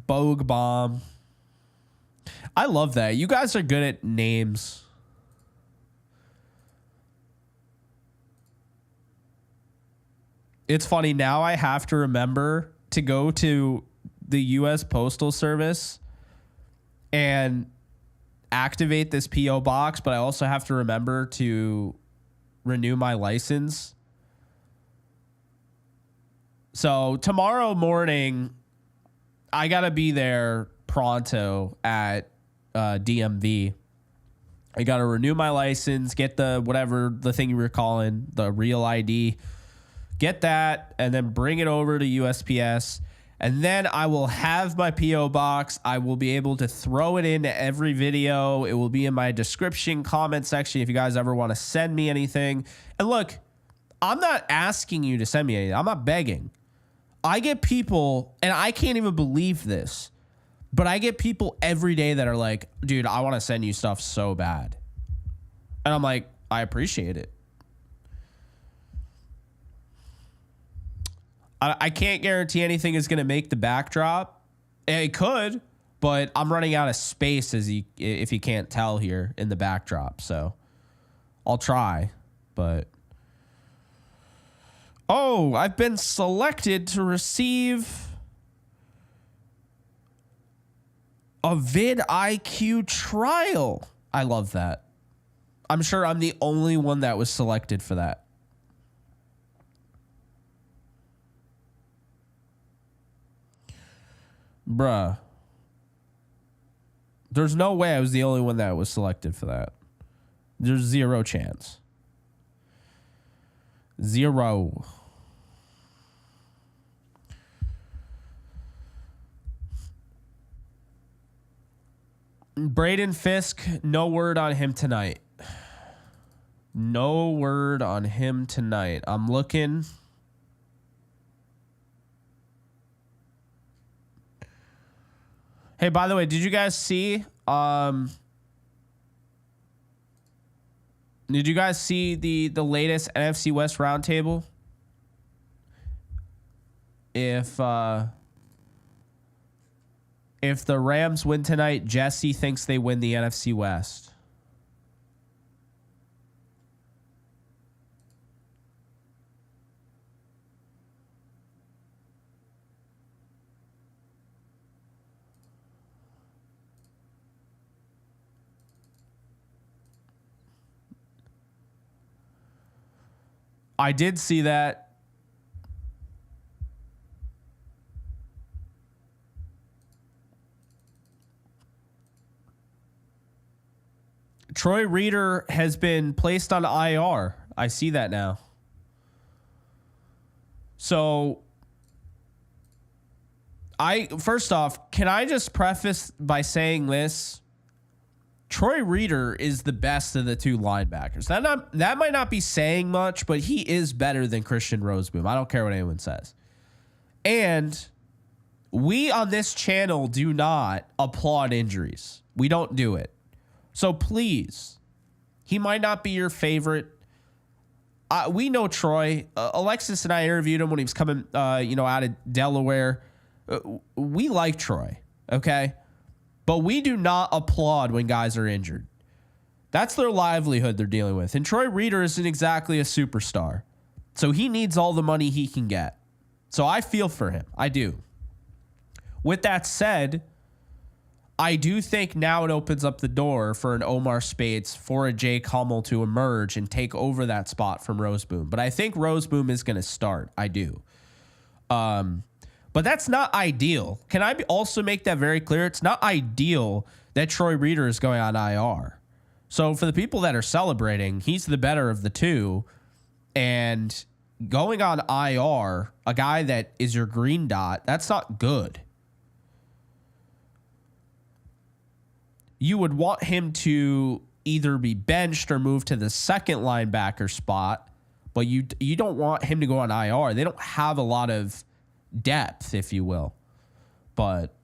Bogue bomb. I love that. You guys are good at names. It's funny. Now I have to remember to go to the U.S. Postal Service and activate this P.O. box, but I also have to remember to renew my license. So tomorrow morning, I got to be there pronto at DMV. I got to renew my license, get the whatever the thing you were calling, the real ID, get that, and then bring it over to USPS. And then I will have my P.O. box. I will be able to throw it into every video. It will be in my description comment section if you guys ever want to send me anything. And look, I'm not asking you to send me anything. I'm not begging. I get people, and I can't even believe this, but I get people every day that are like, dude, I want to send you stuff so bad. And I'm like, I appreciate it. I can't guarantee anything is going to make the backdrop. It could, but I'm running out of space if you can't tell here in the backdrop. So I'll try, but. Oh, I've been selected to receive a vidIQ trial. I love that. I'm sure I'm the only one that was selected for that. Bruh. There's no way I was the only one that was selected for that. There's zero chance. Zero. Braden Fisk, no word on him tonight. No word on him tonight. I'm looking. Hey, by the way, did you guys see the latest NFC West roundtable? If the Rams win tonight, Jesse thinks they win the NFC West. I did see that. Troy Reeder has been placed on IR. I see that now. So, first off, can I just preface by saying this? Troy Reeder is the best of the two linebackers. That might not be saying much, but he is better than Christian Roseboom. I don't care what anyone says. And we on this channel do not applaud injuries. We don't do it. So please, he might not be your favorite. We know Troy. Alexis and I interviewed him when he was coming, out of Delaware. We like Troy, okay? But we do not applaud when guys are injured. That's their livelihood they're dealing with. And Troy Reeder isn't exactly a superstar. So he needs all the money he can get. So I feel for him. I do. With that said, I do think now it opens up the door for an Omar Speights, for a Jake Hummel to emerge and take over that spot from Roseboom. But I think Roseboom is going to start. I do. But that's not ideal. Can I also make that very clear? It's not ideal that Troy Reeder is going on IR. So for the people that are celebrating, he's the better of the two. And going on IR, a guy that is your green dot, that's not good. you would want him to either be benched or moved to the second linebacker spot, but you don't want him to go on IR. They don't have a lot of depth, if you will. But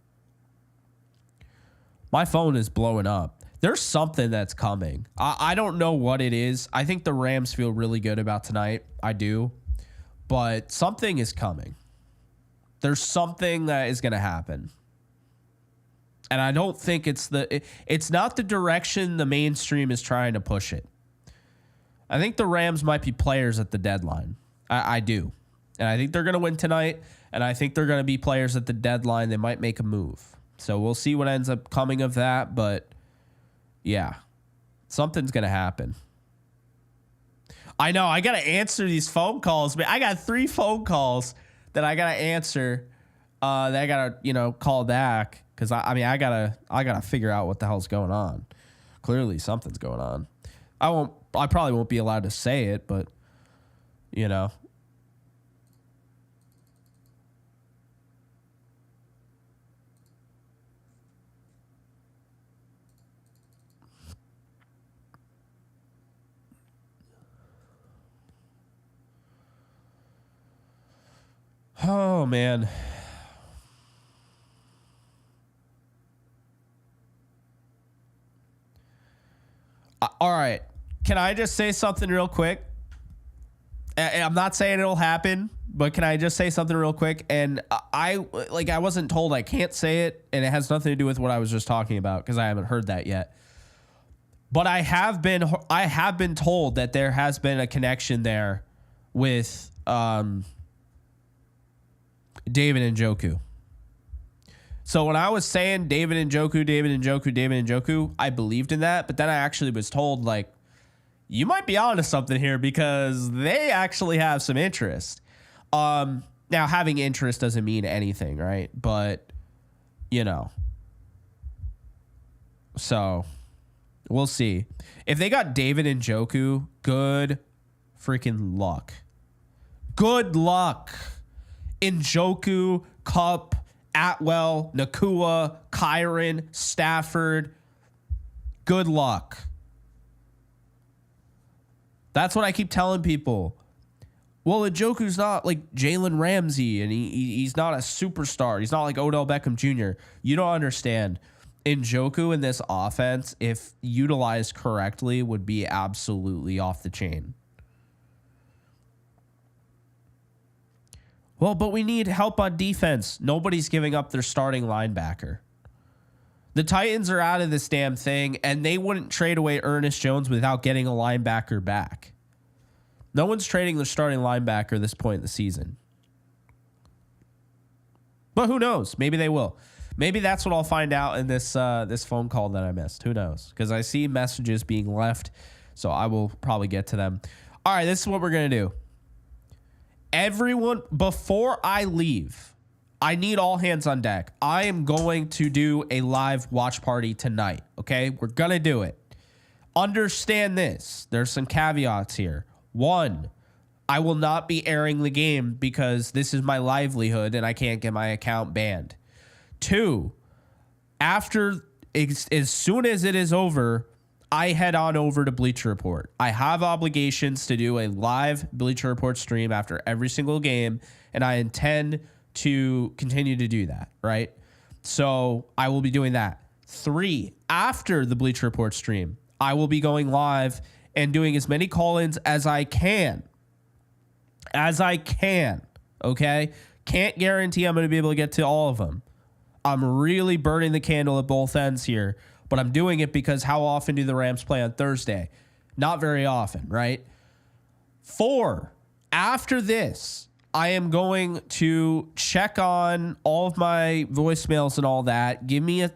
my phone is blowing up. There's something that's coming. I don't know what it is. I think the Rams feel really good about tonight. I do. But something is coming. There's something that is going to happen. And I don't think it's not the direction the mainstream is trying to push it. I think the Rams might be players at the deadline. I do. And I think they're going to win tonight. And I think they're going to be players at the deadline. They might make a move. So we'll see what ends up coming of that. But yeah, something's going to happen. I know. I got to answer these phone calls. I got 3 phone calls that I got to answer. That I got to, call back. Because, I gotta figure out what the hell's going on. Clearly, something's going on. I probably won't be allowed to say it, but, Oh, man. All right. Can I just say something real quick? I'm not saying it'll happen, but can I just say something real quick? And I wasn't told I can't say it, and it has nothing to do with what I was just talking about because I haven't heard that yet. But I have been told that there has been a connection there with David Njoku. So when I was saying David Njoku, I believed in that. But then I actually was told, you might be onto something here because they actually have some interest. Now, having interest doesn't mean anything, right? But, so we'll see. If they got David Njoku, good freaking luck. Good luck. Njoku, Kupp, Atwell, Nacua, Kyron, Stafford. Good luck. That's what I keep telling people. Well, Njoku's not like Jalen Ramsey, and he's not a superstar. He's not like Odell Beckham Jr. You don't understand. Njoku in this offense, if utilized correctly, would be absolutely off the chain. Well, but we need help on defense. Nobody's giving up their starting linebacker. The Titans are out of this damn thing, and they wouldn't trade away Ernest Jones without getting a linebacker back. No one's trading their starting linebacker at this point in the season. But who knows? Maybe they will. Maybe that's what I'll find out in this phone call that I missed. Who knows? Because I see messages being left, so I will probably get to them. All right, this is what we're going to do. Everyone, before I leave, I need all hands on deck. I am going to do a live watch party tonight, okay? We're going to do it. Understand this. There's some caveats here. 1, I will not be airing the game because this is my livelihood and I can't get my account banned. 2, as soon as it is over, I head on over to Bleacher Report. I have obligations to do a live Bleacher Report stream after every single game, and I intend to continue to do that, right? So I will be doing that. 3, after the Bleacher Report stream, I will be going live and doing as many call-ins as I can. Okay? Can't guarantee I'm going to be able to get to all of them. I'm really burning the candle at both ends here. But I'm doing it because how often do the Rams play on Thursday? Not very often, right? 4, after this, I am going to check on all of my voicemails and all that. Give me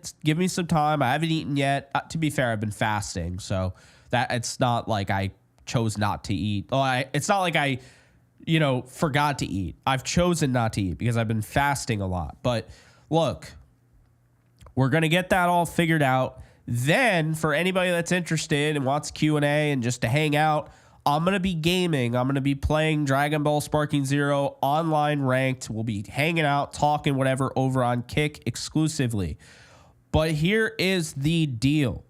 some time. I haven't eaten yet. To be fair, I've been fasting, so that it's not like I chose not to eat. It's not like I, forgot to eat. I've chosen not to eat because I've been fasting a lot. But look, we're going to get that all figured out. Then, for anybody that's interested and wants Q&A and just to hang out, I'm going to be gaming. I'm going to be playing Dragon Ball Sparking Zero online ranked. We'll be hanging out, talking, whatever, over on Kick exclusively. But here is the deal.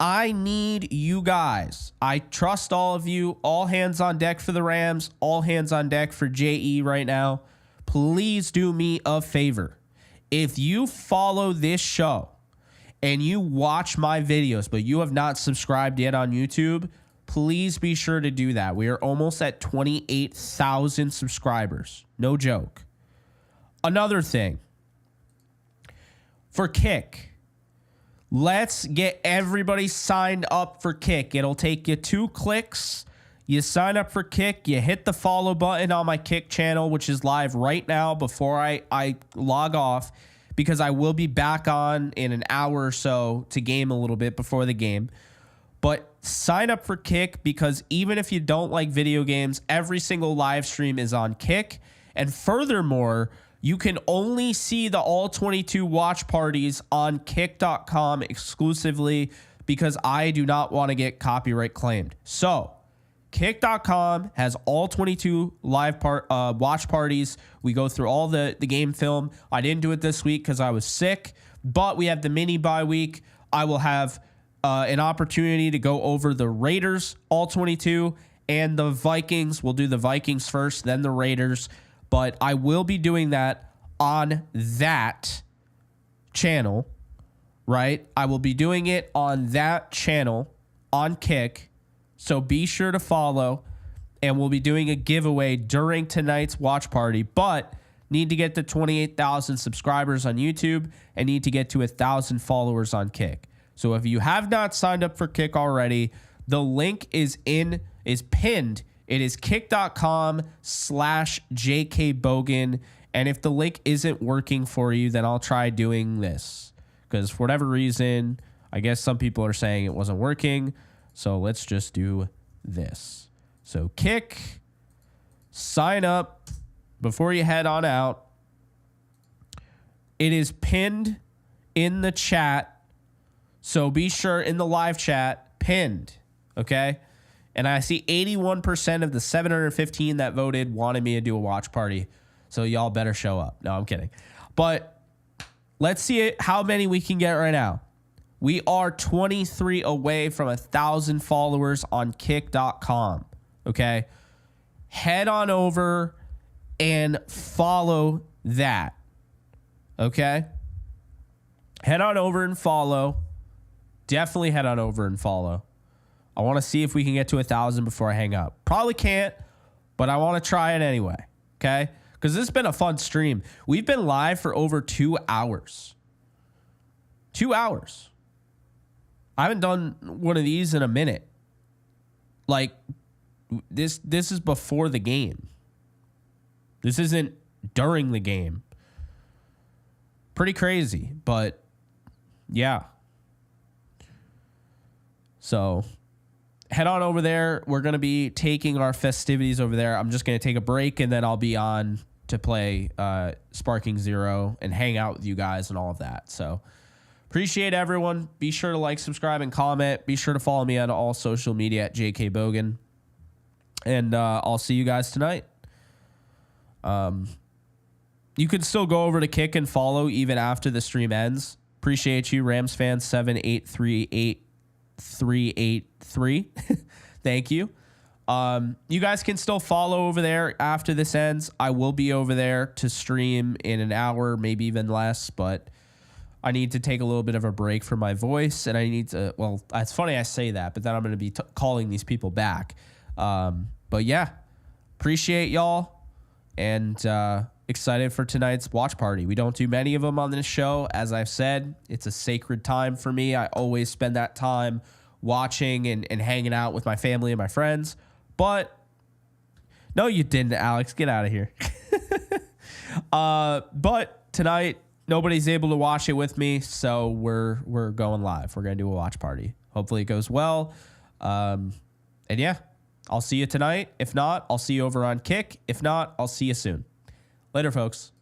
I need you guys. I trust all of you. All hands on deck for the Rams. All hands on deck for JE right now. Please do me a favor. If you follow this show and you watch my videos, but you have not subscribed yet on YouTube, please be sure to do that. We are almost at 28,000 subscribers. No joke. Another thing. For Kick. Let's get everybody signed up for Kick. It'll take you 2 clicks. You sign up for Kick. You hit the follow button on my Kick channel, which is live right now before I log off, because I will be back on in an hour or so to game a little bit before the game. But sign up for Kick, because even if you don't like video games, every single live stream is on Kick. And furthermore, you can only see the all 22 watch parties on kick.com exclusively, because I do not want to get copyright claimed. So kick.com has all 22 live watch parties. We go through all the game film. I didn't do it this week because I was sick, but we have the mini bye week. I will have an opportunity to go over the Raiders all 22 and the Vikings. We'll do the Vikings first, then the Raiders. But I will be doing that on that channel, right? I will be doing it on that channel on Kick. So be sure to follow. And we'll be doing a giveaway during tonight's watch party. But need to get to 28,000 subscribers on YouTube and need to get to 1,000 followers on Kick. So if you have not signed up for Kick already, the link is pinned. It is kick.com/JKBogan. And if the link isn't working for you, then I'll try doing this. Because for whatever reason, I guess some people are saying it wasn't working. So let's just do this. So Kick, sign up before you head on out. It is pinned in the chat. So be sure in the live chat, pinned. Okay? And I see 81% of the 715 that voted wanted me to do a watch party. So y'all better show up. No, I'm kidding. But let's see how many we can get right now. We are 23 away from 1,000 followers on kick.com. Okay? Head on over and follow that. Okay? Head on over and follow. Definitely head on over and follow. I want to see if we can get to 1,000 before I hang up. Probably can't, but I want to try it anyway, okay? Because this has been a fun stream. We've been live for over 2 hours. 2 hours. I haven't done one of these in a minute. Like, this is before the game. This isn't during the game. Pretty crazy, but yeah. So head on over there. We're going to be taking our festivities over there. I'm just going to take a break, and then I'll be on to play Sparking Zero and hang out with you guys and all of that. So appreciate everyone. Be sure to like, subscribe, and comment. Be sure to follow me on all social media at JKBogan. And I'll see you guys tonight. You can still go over to Kick and follow even after the stream ends. Appreciate you, Rams fan 7838383. Thank you. You guys can still follow over there after this ends. I will be over there to stream in an hour, maybe even less, but I need to take a little bit of a break from my voice, and I need to, well, it's funny I say that, but then I'm going to be calling these people back. But yeah, appreciate y'all, and excited for tonight's watch party. We don't do many of them on this show. As I've said, it's a sacred time for me. I always spend that time watching and hanging out with my family and my friends. But no, you didn't, Alex. Get out of here. But tonight, nobody's able to watch it with me, so we're going live. We're going to do a watch party. Hopefully it goes well. And yeah, I'll see you tonight. If not, I'll see you over on Kick. If not, I'll see you soon. Later, folks.